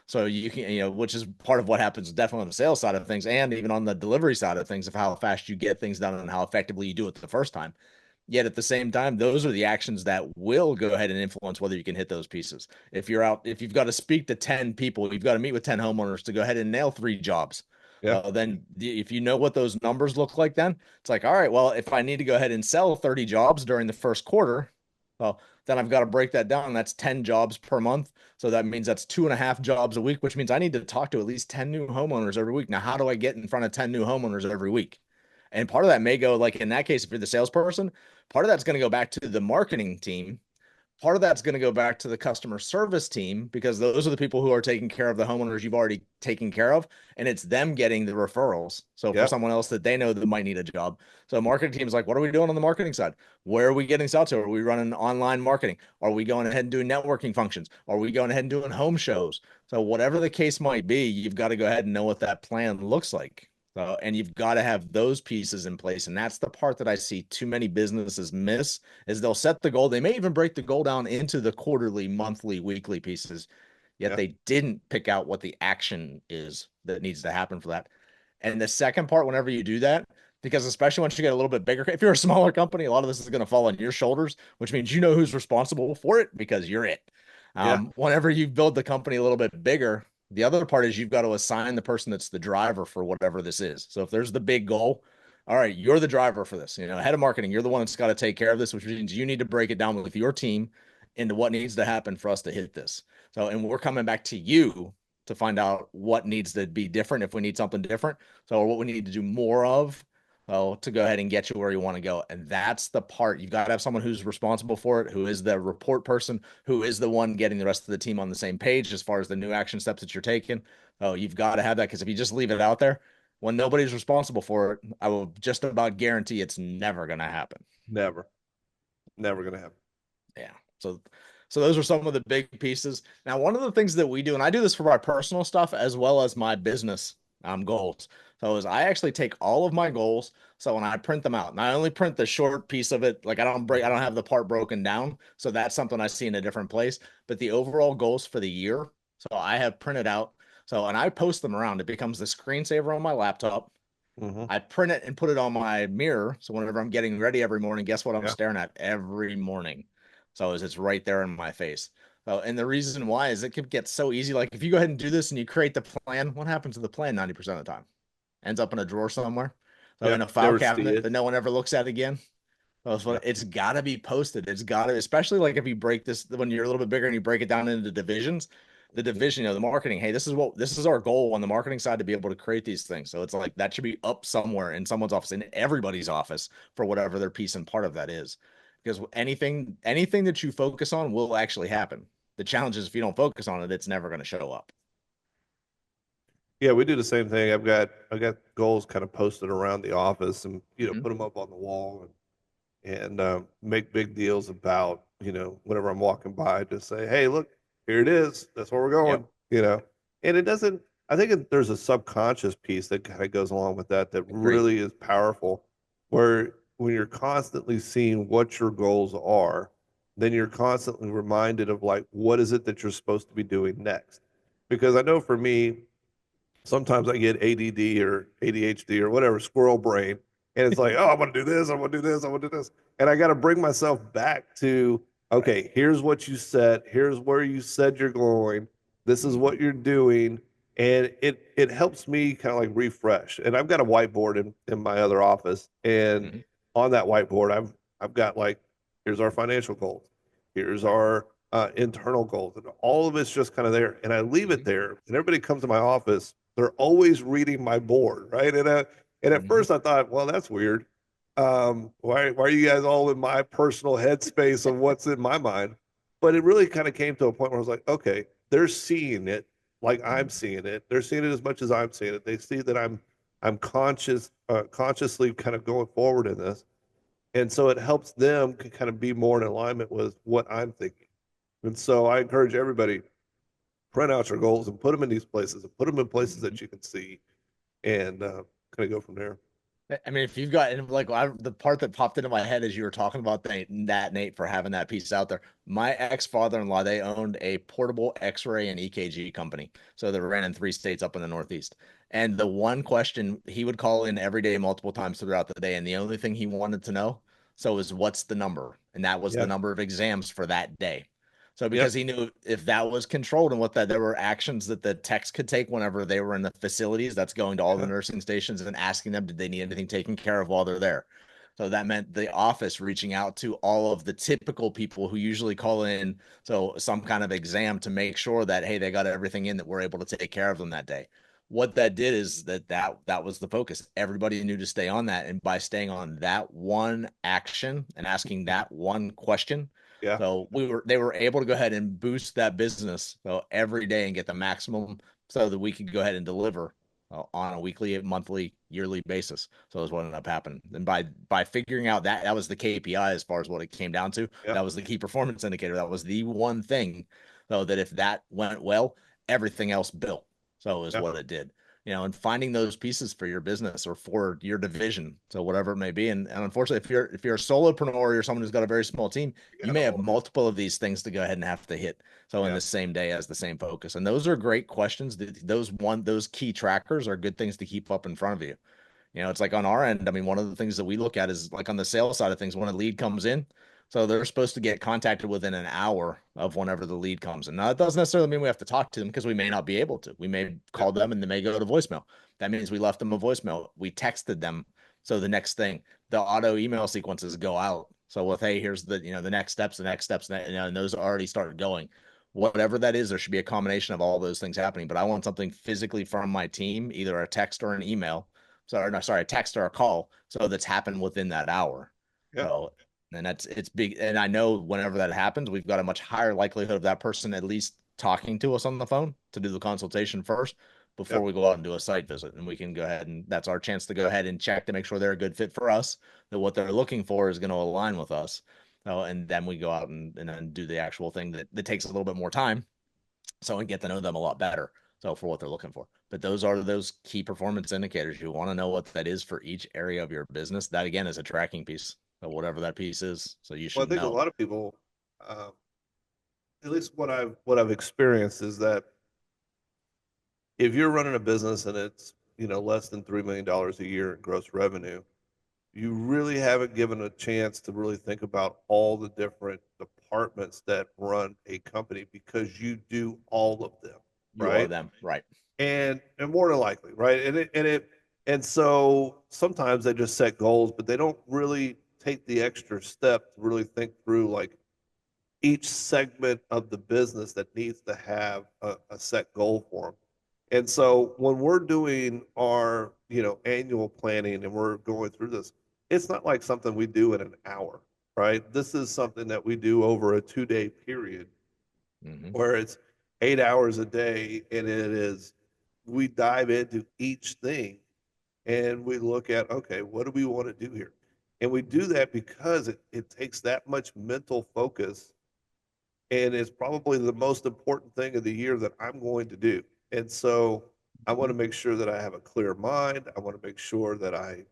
Speaker 2: So you can, which is part of what happens definitely on the sales side of things and even on the delivery side of things of how fast you get things done and how effectively you do it the first time. Yet at the same time, those are the actions that will go ahead and influence whether you can hit those pieces. If you've got to speak to 10 people, you've got to meet with 10 homeowners to go ahead and nail 3 jobs.
Speaker 1: Yeah.
Speaker 2: Then if you know what those numbers look like, then it's like, all right, well, if I need to go ahead and sell 30 jobs during the first quarter, well, then I've got to break that down. That's 10 jobs per month. So that means that's 2.5 jobs a week, which means I need to talk to at least 10 new homeowners every week. Now, how do I get in front of 10 new homeowners every week? And part of that may go, like in that case, if you're the salesperson, part of that's going to go back to the marketing team. Part of that's going to go back to the customer service team because those are the people who are taking care of the homeowners you've already taken care of. And it's them getting the referrals. So for someone else that they know that might need a job. So marketing team is like, what are we doing on the marketing side? Where are we getting sales to? Are we running online marketing? Are we going ahead and doing networking functions? Are we going ahead and doing home shows? So whatever the case might be, you've got to go ahead and know what that plan looks like. And you've got to have those pieces in place. And that's the part that I see too many businesses miss is they'll set the goal. They may even break the goal down into the quarterly, monthly, weekly pieces, yet they didn't pick out what the action is that needs to happen for that. And the second part, whenever you do that, because especially once you get a little bit bigger, if you're a smaller company, a lot of this is going to fall on your shoulders, which means you know who's responsible for it because you're it. Whenever you build the company a little bit bigger, the other part is you've got to assign the person that's the driver for whatever this is. So if there's the big goal, all right, you're the driver for this. Head of marketing, you're the one that's got to take care of this, which means you need to break it down with your team into what needs to happen for us to hit this. So, and we're coming back to you to find out what needs to be different if we need something different. So, or what we need to do more of. To go ahead and get you where you want to go. And that's the part. You've got to have someone who's responsible for it, who is the report person, who is the one getting the rest of the team on the same page as far as the new action steps that you're taking. You've got to have that because if you just leave it out there, when nobody's responsible for it, I will just about guarantee it's never going to happen.
Speaker 1: Never going to happen.
Speaker 2: Yeah. So those are some of the big pieces. Now, one of the things that we do, and I do this for my personal stuff as well as my business goals. So is I actually take all of my goals. So when I print them out, and I only print the short piece of it, like I don't have the part broken down. So that's something I see in a different place. But the overall goals for the year, so I have printed out. So, and I post them around. It becomes the screensaver on my laptop. I print it and put it on my mirror. So whenever I'm getting ready every morning, guess what I'm staring at every morning? So it's right there in my face. So, and the reason why is it can get so easy. Like if you go ahead and do this and you create the plan, what happens to the plan 90% of the time? Ends up in a drawer somewhere. So in a file cabinet that no one ever looks at again. So it's got to be posted. It's got to, especially like if you break this, when you're a little bit bigger and you break it down into divisions, the division, the marketing, hey, this is our goal on the marketing side to be able to create these things. So it's like that should be up somewhere in someone's office, in everybody's office for whatever their piece and part of that is. Because anything that you focus on will actually happen. The challenge is if you don't focus on it, it's never going to show up.
Speaker 1: Yeah, we do the same thing. I've got goals kind of posted around the office and put them up on the wall and make big deals about whenever I'm walking by, just say, hey, look, here it is. That's where we're going. And it doesn't. I think there's a subconscious piece that kind of goes along with that really is powerful, where when you're constantly seeing what your goals are, then you're constantly reminded of like what is it that you're supposed to be doing next. Because I know for me, sometimes I get ADD or ADHD or whatever, squirrel brain. And it's like, oh, I want to do this. I want to do this. I want to do this. And I got to bring myself back to, okay, here's what you said. Here's where you said you're going. This is what you're doing. And it helps me kind of like refresh. And I've got a whiteboard in my other office. And on that whiteboard, I've got like, here's our financial goals. Here's our internal goals. And all of it's just kind of there. And I leave it there. And everybody comes to my office. They're always reading my board, right? And at first I thought, well, that's weird. Why are you guys all in my personal headspace of what's in my mind? But it really kind of came to a point where I was like, okay, they're seeing it. like I'm seeing it. They're seeing it as much as I'm seeing it. They see that I'm consciously kind of going forward in this. And so it helps them kind of be more in alignment with what I'm thinking. And so I encourage everybody, print out your goals and put them in these places and put them in places
Speaker 2: Mhm.
Speaker 1: that you can see and kind of go from there.
Speaker 2: I mean, if you've got and like the part that popped into my head as you were talking about that Nate for having that piece out there. My ex-father-in-law, they owned a portable X-ray and EKG company, so they ran in 3 states up in the Northeast. And the one question he would call in every day, multiple times throughout the day, and the only thing he wanted to know so is what's the number, and that was the
Speaker 1: Yeah.
Speaker 2: number of exams for that day. So
Speaker 1: Yep.
Speaker 2: because he knew if that was controlled and what that there were actions that the techs could take whenever they were in the facilities, that's going to all the
Speaker 1: Yeah.
Speaker 2: nursing stations and asking them, did they need anything taken care of while they're there? So that meant the office reaching out to all of the typical people who usually call in, so some kind of exam to make sure that, hey, they got everything in that we're able to take care of them that day. What that did is that was the focus. Everybody knew to stay on that, and by staying on that one action and asking that one question,
Speaker 1: Yeah.
Speaker 2: so they were able to go ahead and boost that business so every day and get the maximum so that we could go ahead and deliver on a weekly, monthly, yearly basis. So that's what ended up happening. And by figuring out that was the KPI as far as what it came down to.
Speaker 1: Yeah.
Speaker 2: That was the key performance indicator. That was the one thing, so that if that went well, everything else built. So is
Speaker 1: Yeah.
Speaker 2: what it did. And finding those pieces for your business or for your division, so whatever it may be. And unfortunately, if you're a solopreneur or you're someone who's got a very small team,
Speaker 1: You
Speaker 2: you
Speaker 1: got
Speaker 2: may have
Speaker 1: all of it.
Speaker 2: multiple of these things to go ahead and have to hit. So in
Speaker 1: Yeah.
Speaker 2: the same day as the same focus. And those are great questions. Those key trackers are good things to keep up in front of you. It's like on our end, I mean, one of the things that we look at is like on the sales side of things, when a lead comes in, so they're supposed to get contacted within an hour of whenever the lead comes in. Now, that doesn't necessarily mean we have to talk to them because we may not be able to. We may
Speaker 1: Yep.
Speaker 2: call them and they may go to voicemail. That means we left them a voicemail. We texted them. So the next thing, the auto email sequences go out. So with, hey, here's the next steps, and those already started going. Whatever that is, there should be a combination of all those things happening. But I want something physically from my team, either a text or an email, sorry, no, sorry, a text or a call. So that's happened within that hour.
Speaker 1: Yeah.
Speaker 2: So, and it's big. And I know whenever that happens, we've got a much higher likelihood of that person at least talking to us on the phone to do the consultation first before
Speaker 1: Yep.
Speaker 2: we go out and do a site visit. And we can go ahead and that's our chance to go ahead and check to make sure they're a good fit for us, that what they're looking for is going to align with us. And then we go out and then do the actual thing that takes a little bit more time. So and get to know them a lot better. So for what they're looking for. But those are those key performance indicators. You want to know what that is for each area of your business. That again is a tracking piece of whatever that piece is. So you
Speaker 1: Well, I
Speaker 2: should
Speaker 1: think a
Speaker 2: know.
Speaker 1: lot of people, um, at least what I've experienced is that if you're running a business and it's less than $3 million a year in gross revenue, you really haven't given a chance to really think about all the different departments that run a company because you do all of them,
Speaker 2: You are
Speaker 1: right?
Speaker 2: them, right?
Speaker 1: And more than likely, right? And so sometimes they just set goals, but they don't really take the extra step to really think through like each segment of the business that needs to have a set goal for them. And so when we're doing our, annual planning and we're going through this, it's not like something we do in an hour, right? This is something that we do over a 2 day period
Speaker 2: Mm-hmm.
Speaker 1: where it's 8 hours a day and we dive into each thing and we look at, okay, what do we want to do here? And we do that because it takes that much mental focus and it's probably the most important thing of the year that I'm going to do. And so I want to make sure that I have a clear mind. I want to make sure that I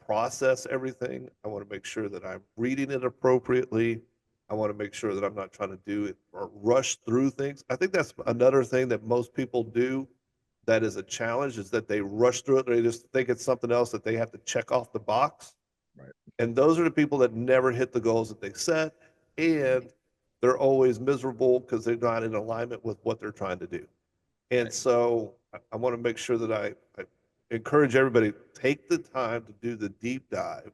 Speaker 1: process everything. I want to make sure that I'm reading it appropriately. I want to make sure that I'm not trying to do it or rush through things. I think that's another thing that most people do that is a challenge is that they rush through it. They just think it's something else that they have to check off the box.
Speaker 2: Right.
Speaker 1: And those are the people that never hit the goals that they set. And they're always miserable because they're not in alignment with what they're trying to do. And
Speaker 2: Right.
Speaker 1: so I want to make sure that I encourage everybody to take the time to do the deep dive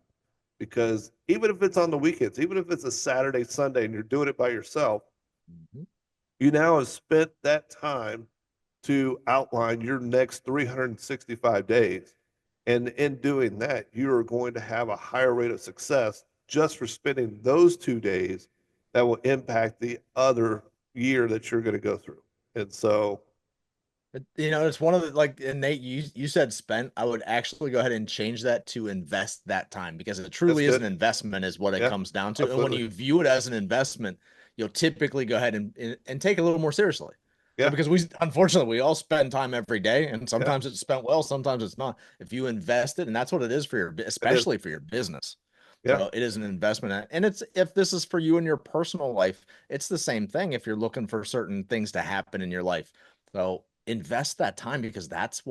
Speaker 1: because even if it's on the weekends, even if it's a Saturday, Sunday, and you're doing it by yourself,
Speaker 2: Mm-hmm.
Speaker 1: you now have spent that time to outline your next 365 days. And in doing that, you are going to have a higher rate of success just for spending those 2 days that will impact the other year that you're going to go through. And so
Speaker 2: It's one of the like, and Nate, you said spent. I would actually go ahead and change that to invest that time because it
Speaker 1: That's
Speaker 2: truly is an
Speaker 1: good.
Speaker 2: investment, is what it
Speaker 1: Yeah,
Speaker 2: comes down to. And when
Speaker 1: absolutely.
Speaker 2: you view it as an investment, you'll typically go ahead and take it a little more seriously. So
Speaker 1: Yeah,
Speaker 2: because unfortunately we all spend time every day, and
Speaker 1: yeah,
Speaker 2: sometimes it's spent well, sometimes it's not. If you invest it, and that's what it is for
Speaker 1: it is.
Speaker 2: especially for your business.
Speaker 1: Yeah,
Speaker 2: So it is an investment, and it's if this is for you in your personal life, it's the same thing. If you're looking for certain things to happen in your life, so invest that time because that's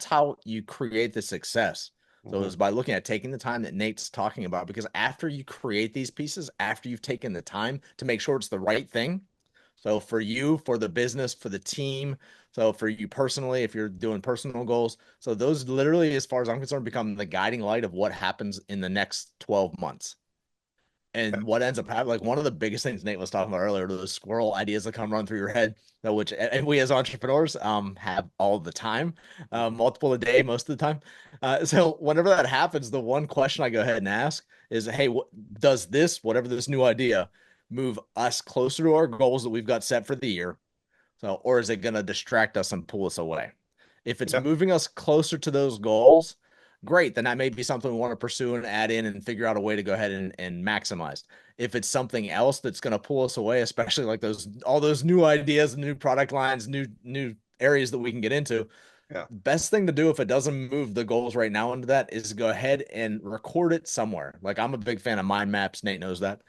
Speaker 2: how you create the success. So
Speaker 1: hmm
Speaker 2: it's by looking at taking the time that Nate's talking about, because after you create these pieces, after you've taken the time to make sure it's the right thing. So for you, for the business, for the team, so for you personally, if you're doing personal goals, so those literally, as far as I'm concerned, become the guiding light of what happens in the next 12 months.
Speaker 1: yeah,
Speaker 2: And what ends up happening, like one of the biggest things Nate was talking about earlier, those squirrel ideas that come run through your head, which and we as entrepreneurs have all the time, multiple a day, most of the time. So whenever that happens, the one question I go ahead and ask is, hey, does this, whatever this new idea, move us closer to our goals that we've got set for the year? So, or is it going to distract us and pull us away? If it's
Speaker 1: yeah,
Speaker 2: moving us closer to those goals, great. Then that may be something we want to pursue and add in and figure out a way to go ahead and maximize. If it's something else that's going to pull us away, especially like all those new ideas, new product lines, new areas that we can get into,
Speaker 1: yeah.
Speaker 2: best thing to do if it doesn't move the goals right now into that is go ahead and record it somewhere. Like I'm a big fan of mind maps. Nate knows that.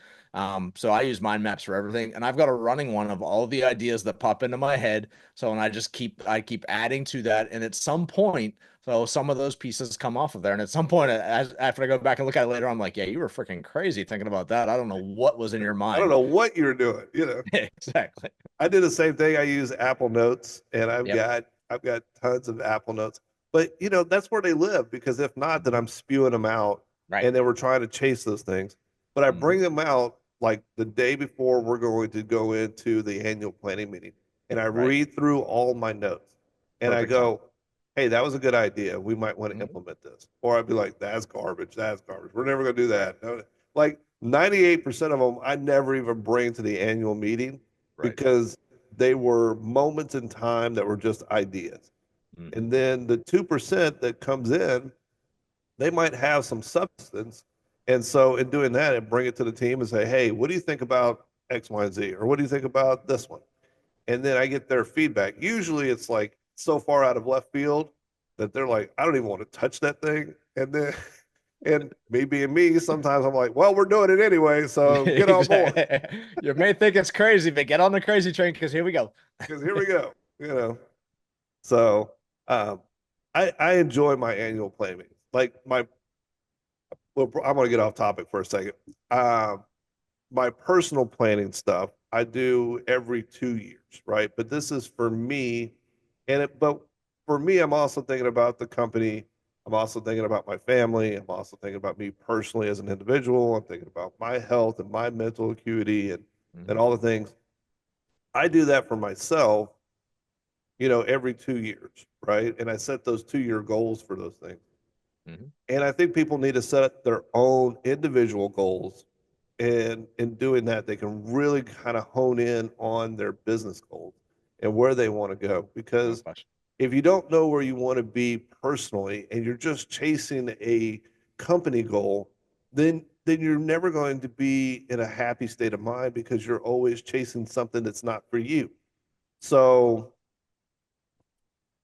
Speaker 2: So I use mind maps for everything, and I've got a running one of all the ideas that pop into my head. So, and I keep adding to that, and at some point, so some of those pieces come off of there, and at some point, after I go back and look at it later, I'm like, yeah, you were freaking crazy thinking about that. I don't know what was in your
Speaker 1: I don't
Speaker 2: mind.
Speaker 1: know what you're doing. You know,
Speaker 2: Exactly.
Speaker 1: I did the same thing. I use Apple Notes, and
Speaker 2: Yep.
Speaker 1: I've got tons of Apple Notes. But that's where they live, because if not, then I'm spewing them out,
Speaker 2: Right.
Speaker 1: and then we're trying to chase those things. But I
Speaker 2: Mhm.
Speaker 1: bring them out like the day before we're going to go into the annual planning meeting, and I
Speaker 2: Right.
Speaker 1: read through all my notes, and I
Speaker 2: Perfect time.
Speaker 1: go, "Hey, that was a good idea. We might want to
Speaker 2: Mhm.
Speaker 1: implement this." Or I'd be like, "That's garbage. That's garbage. We're never going to do that." No, like 98% of them, I never even bring to the annual meeting,
Speaker 2: Right.
Speaker 1: because they were moments in time that were just ideas.
Speaker 2: Mhm.
Speaker 1: And then the 2% that comes in, they might have some substance. And so in doing that, and bring it to the team and say, hey, what do you think about X, Y, and Z? Or what do you think about this one? And then I get their feedback. Usually it's like so far out of left field that they're like, I don't even want to touch that thing. And then, and me being me, sometimes I'm like, well, we're doing it anyway. So get on board,
Speaker 2: Exactly. You may think it's crazy, but get on the crazy train because here we go.
Speaker 1: because here we go. So um, I enjoy my annual play meetings. Like well, I'm going to get off topic for a second. Um, my personal planning stuff I do every 2 years, right? But this is for me, but for me, I'm also thinking about the company. I'm also thinking about my family. I'm also thinking about me personally as an individual. I'm thinking about my health and my mental acuity and
Speaker 2: Mhm.
Speaker 1: all the things. I do that for myself, every 2 years, right? And I set those 2 year goals for those things.
Speaker 2: Mhm.
Speaker 1: And I think people need to set their own individual goals. And in doing that, they can really kind of hone in on their business goals and where they want to go.
Speaker 2: No
Speaker 1: Because
Speaker 2: question.
Speaker 1: if you don't know where you want to be personally and you're just chasing a company goal, then you're never going to be in a happy state of mind, because you're always chasing something that's not for you. So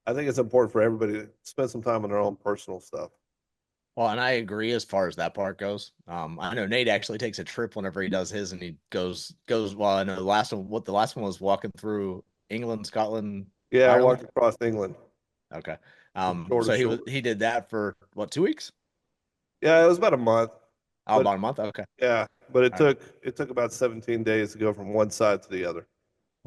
Speaker 1: I think it's important for everybody to spend some time on their own personal stuff.
Speaker 2: Well, and I agree as far as that part goes. I know Nate actually takes a trip whenever he does his, and he goes. Well, I know the last one was walking through England, Scotland,
Speaker 1: Yeah, I
Speaker 2: Ireland.
Speaker 1: walked across England
Speaker 2: Okay.
Speaker 1: from shore to
Speaker 2: So
Speaker 1: shore.
Speaker 2: he did that for what, 2 weeks?
Speaker 1: Yeah, it was about a month,
Speaker 2: Oh,
Speaker 1: but
Speaker 2: about a month. Okay.
Speaker 1: yeah, but it
Speaker 2: All right.
Speaker 1: took it took about 17 days to go from one side to the other.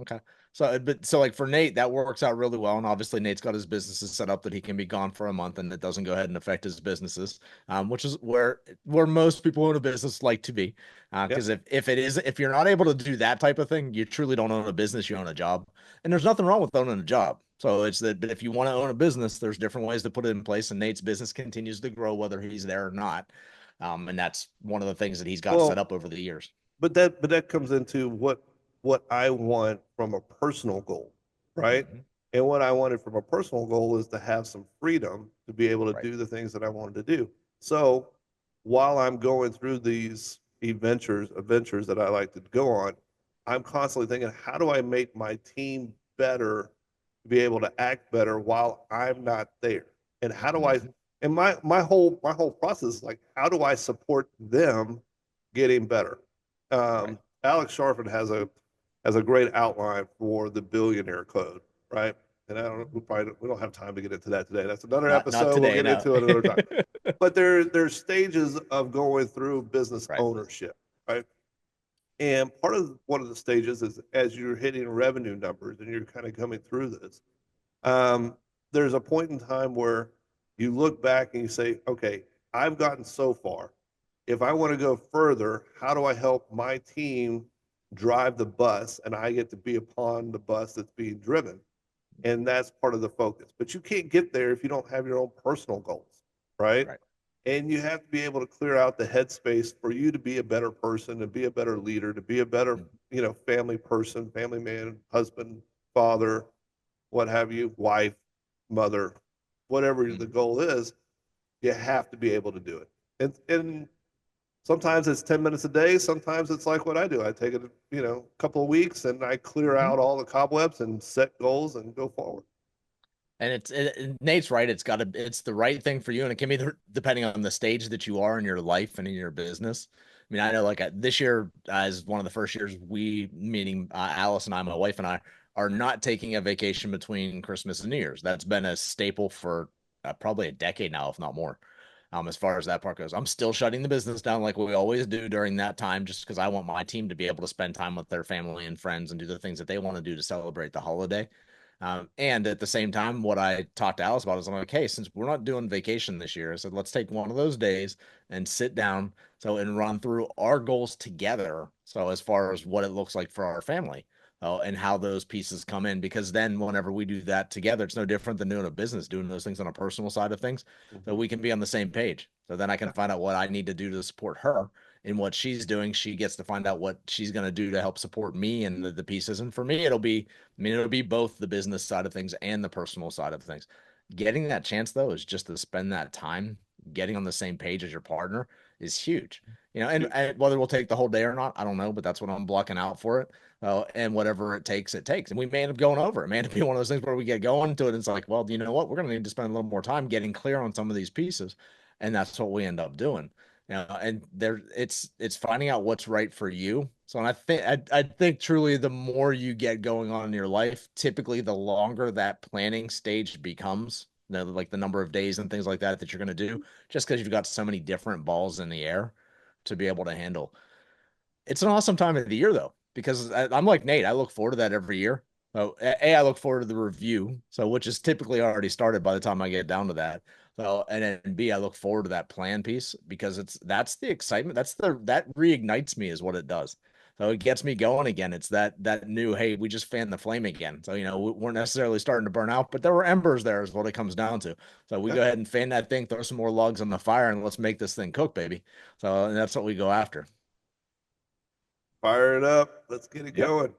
Speaker 2: Okay. So like for Nate, that works out really well. And obviously Nate's got his businesses set up that he can be gone for a month and it doesn't go ahead and affect his businesses, which is where most people own a business like to be.
Speaker 1: Yeah.
Speaker 2: Because if you're not able to do that type of thing, you truly don't own a business, you own a job. And there's nothing wrong with owning a job. So it's that, but if you want to own a business, there's different ways to put it in place. And Nate's business continues to grow whether he's there or not. And that's one of the things that he's got set
Speaker 1: Well,
Speaker 2: up over the years.
Speaker 1: but that comes into what I want from a personal goal, right?
Speaker 2: Mhm.
Speaker 1: And what I wanted from a personal goal is to have some freedom to be able to
Speaker 2: Right.
Speaker 1: do the things that I wanted to do. So while I'm going through these adventures that I like to go on, I'm constantly thinking, how do I make my team better to be able to act better while I'm not there? And how do I
Speaker 2: Mhm.
Speaker 1: and my whole process is like, how do I support them getting better?
Speaker 2: Right.
Speaker 1: Alex Sharfin has a great outline for the billionaire code, right? And I don't we don't have time to get into that today. That's another
Speaker 2: Not
Speaker 1: episode. We'll
Speaker 2: today,
Speaker 1: get
Speaker 2: no.
Speaker 1: into it another time. But there's stages of going through business
Speaker 2: Right.
Speaker 1: ownership, right? And part of one of the stages is as you're hitting revenue numbers and you're kind of coming through this, um, there's a point in time where you look back and you say, okay, I've gotten so far. If I want to go further, how do I help my team drive the bus and I get to be upon the bus that's being driven? And that's part of the focus. But you can't get there if you don't have your own personal goals, right?
Speaker 2: Right.
Speaker 1: And you have to be able to clear out the headspace for you to be a better person, to be a better leader, to be a better,
Speaker 2: Mhm.
Speaker 1: family person, family man, husband, father, what have you, wife, mother, whatever the
Speaker 2: Mhm.
Speaker 1: goal is, you have to be able to do it. And sometimes it's 10 minutes a day. Sometimes it's like what I do. I take it, a couple of weeks and I clear
Speaker 2: Mhm.
Speaker 1: out all the cobwebs and set goals and go forward.
Speaker 2: And Nate's right. It's the right thing for you, and it can be depending on the stage that you are in your life and in your business. I mean, I know like this year, as one of the first years, meaning Alice and I, my wife and I, are not taking a vacation between Christmas and New Year's. That's been a staple for probably a decade now, if not more. As far as that part goes, I'm still shutting the business down like we always do during that time, just because I want my team to be able to spend time with their family and friends and do the things that they want to do to celebrate the holiday. And at the same time, what I talked to Alice about is I'm like, hey, since we're not doing vacation this year, I said, let's take one of those days and sit down and run through our goals together. So as far as what it looks like for our family, and how those pieces come in, because then whenever we do that together, it's no different than doing a business, doing those things on a personal side of things. So
Speaker 1: Mhm.
Speaker 2: we can be on the same page. So then I can
Speaker 1: Yeah.
Speaker 2: find out what I need to do to support her in what she's doing. She gets to find out what she's going to do to help support me and the pieces. And for me, it'll be both the business side of things and the personal side of things. Getting that chance though is just to spend that time getting on the same page as your partner is huge. And whether we'll take the whole day or not, I don't know, but that's what I'm blocking out for it. And whatever it takes, it takes. And we may end up going over. It may end up being one of those things where we get going to it. And it's like, well, you know what? We're going to need to spend a little more time getting clear on some of these pieces. And that's what we end up doing. And it's finding out what's right for you. So, and I think truly the more you get going on in your life, typically the longer that planning stage becomes. Like the number of days and things like that you're going to do, just because you've got so many different balls in the air to be able to handle. It's an awesome time of the year though, because I'm like Nate. I look forward to that every year. So I look forward to the review, so which is typically already started by the time I get down to that. So and then B, I look forward to that plan piece because that's the excitement. That reignites me is what it does. So it gets me going again. It's that new, hey, we just fanned the flame again. So we weren't necessarily starting to burn out, but there were embers there is what it comes down to. So we
Speaker 1: Yeah.
Speaker 2: go ahead and fan that thing, throw some more logs on the fire, and let's make this thing cook, baby. So and that's what we go after.
Speaker 1: Fire it up. Let's get it
Speaker 2: Yep.
Speaker 1: going.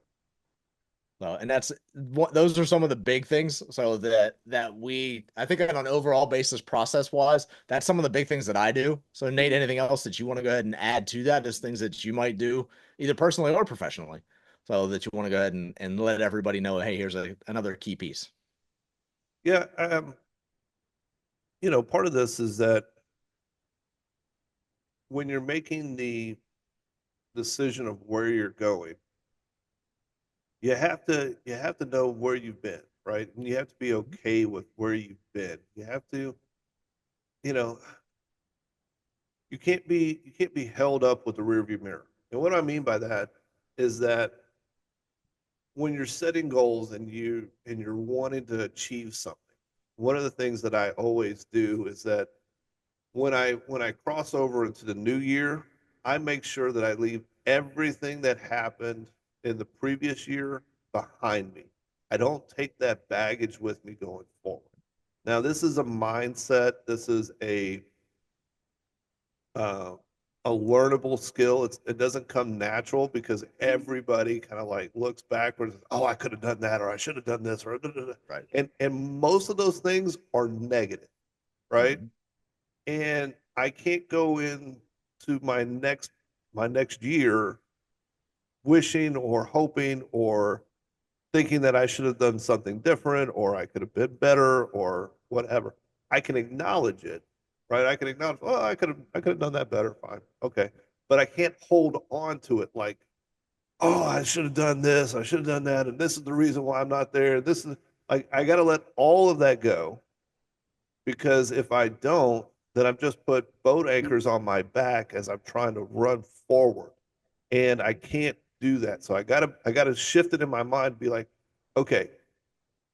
Speaker 2: So, and that's what those are some of the big things. So that we, I think on an overall basis, process wise, that's some of the big things that I do. So, Nate, anything else that you want to go ahead and add to that is things that you might do either personally or professionally. So that you want to go ahead and let everybody know, hey, here's another key piece.
Speaker 1: Yeah. Part of this is that when you're making the decision of where you're going, you have to know where you've been, right? And you have to be okay with where you've been. You have to, you know, you can't be held up with the rearview mirror. And what I mean by that is that when you're setting goals and you're wanting to achieve something, one of the things that I always do is that when I cross over into the new year, I make sure that I leave everything that happened in the previous year behind me. I don't take that baggage with me going forward. Now, this is a mindset. This is a uh, a learnable skill. It doesn't come natural because everybody kind of like looks backwards. Oh, I could have done that, or I should have done this, or da, da, da.
Speaker 2: Right.
Speaker 1: And most of those things are negative, right?
Speaker 2: Mhm.
Speaker 1: And I can't go into my next year wishing or hoping or thinking that I should have done something different or I could have been better or whatever. I can acknowledge it, right? I can acknowledge, oh, I could have done that better. Fine. Okay. But I can't hold on to it like, oh, I should have done this, I should have done that, and this is the reason why I'm not there. This is like I gotta let all of that go because if I don't, then I've just put boat anchors on my back as I'm trying to run forward. And I can't do that. So I gotta shift it in my mind, be like, okay,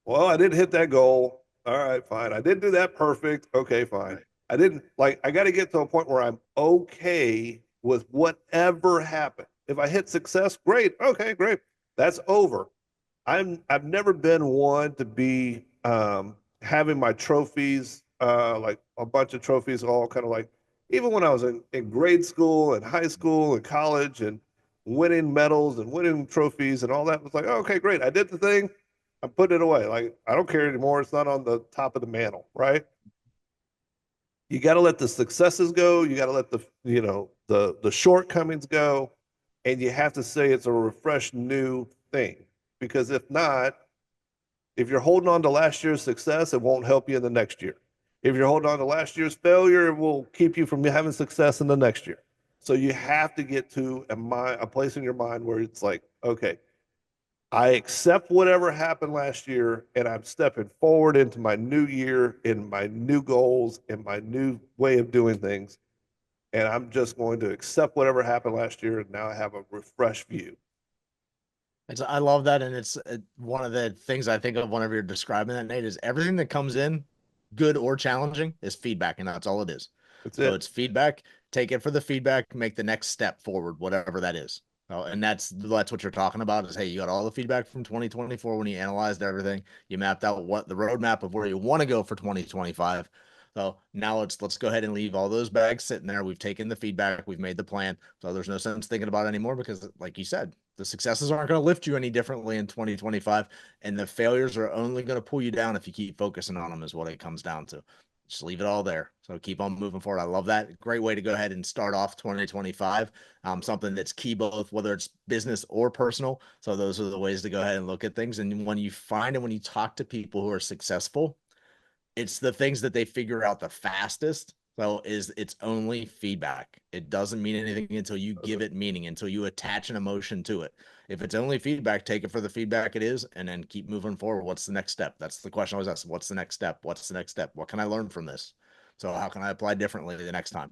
Speaker 1: well, I didn't hit that goal. All right, fine. I didn't do that perfect. Okay, fine. I didn't like I gotta get to a point where I'm okay with whatever happened. If I hit success, great. Okay, great. That's over. I've never been one to be having my trophies like a bunch of trophies all kind of like even when I was in grade school and high school and college and winning medals and winning trophies and all that was like, oh, okay, great. I did the thing. I'm putting it away. Like I don't care anymore. It's not on the top of the mantle, right? You got to let the successes go. You got to let the shortcomings go, and you have to say it's a refreshed new thing because if not, if you're holding on to last year's success, it won't help you in the next year. If you're holding on to last year's failure, it will keep you from having success in the next year. So you have to get to a place in your mind where it's like, okay, I accept whatever happened last year and I'm stepping forward into my new year, in my new goals, in my new way of doing things. And I'm just going to accept whatever happened last year. And now I have a refreshed view.
Speaker 2: I love that, and it's one of the things I think of whenever you're describing that, Nate, is everything that comes in, good or challenging, is feedback, and that's all it is.
Speaker 1: That's
Speaker 2: So
Speaker 1: it.
Speaker 2: it's feedback. Take it for the feedback. Make the next step forward, whatever that is. And that's what you're talking about. Is hey, you got all the feedback from 2024 when you analyzed everything. You mapped out what the roadmap of where you want to go for 2025. So now let's go ahead and leave all those bags sitting there. We've taken the feedback, we've made the plan. So there's no sense thinking about it anymore because, like you said, the successes aren't going to lift you any differently in 2025, and the failures are only going to pull you down if you keep focusing on them. Is what it comes down to. Just leave it all there. So keep on moving forward. I love that. Great way to go ahead and start off 2025. Something that's key both whether it's business or personal. So those are the ways to go ahead and look at things. And when you find and when you talk to people who are successful, it's the things that they figure out the fastest. So is it's only feedback. It doesn't mean anything until you give it meaning, until you attach an emotion to it. If it's only feedback, take it for the feedback it is, and then keep moving forward. What's the next step? That's the question I was asked. What's the next step? What's the next step? What can I learn from this? So how can I apply differently the next time?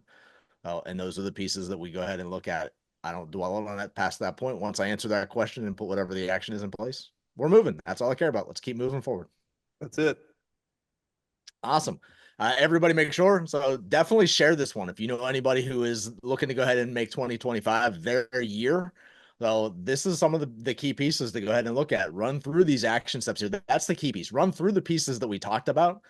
Speaker 2: And those are the pieces that we go ahead and look at. I don't dwell on that past that point. Once I answer that question and put whatever the action is in place, we're moving. That's all I care about. Let's keep moving forward.
Speaker 1: That's it.
Speaker 2: Awesome. Everybody make sure. So definitely share this one. If you know anybody who is looking to go ahead and make 2025 their year. So this is some of the key pieces to go ahead and look at. Run through these action steps here. That's the key piece. Run through the pieces that we talked about.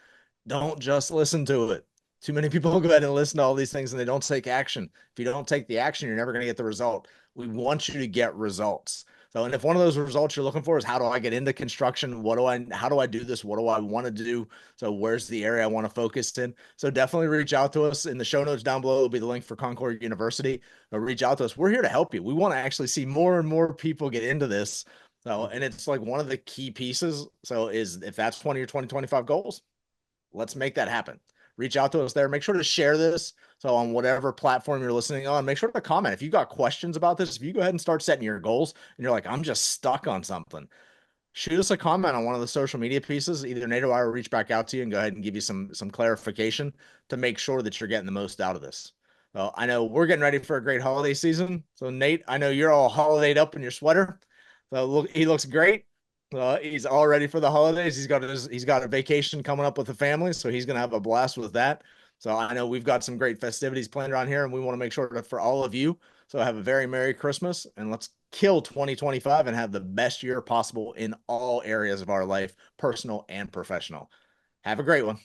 Speaker 2: Don't just listen to it. Too many people go ahead and listen to all these things and they don't take action. If you don't take the action, you're never going to get the result. We want you to get results. So, and if one of those results you're looking for is how do I get into construction? How do I do this? What do I want to do? So where's the area I want to focus in? So definitely reach out to us. In the show notes down below will be the link for Concord University. Reach out to us. We're here to help you. We want to actually see more and more people get into this. So, and it's like one of the key pieces. So is if that's one of your 2025 goals, let's make that happen. Reach out to us there. Make sure to share this. So on whatever platform you're listening on, make sure to comment. If you got questions about this, if you go ahead and start setting your goals and you're like, I'm just stuck on something, shoot us a comment on one of the social media pieces. Either Nate or I will reach back out to you and go ahead and give you some clarification to make sure that you're getting the most out of this. So I know we're getting ready for a great holiday season. So Nate, I know you're all holidayed up in your sweater. So look, he looks great. He's all ready for the holidays. He's got a vacation coming up with the family, so he's gonna have a blast with that. So I know we've got some great festivities planned around here, and we want to make sure that for all of you. So have a very Merry Christmas, and let's kill 2025 and have the best year possible in all areas of our life, personal and professional. Have a great one.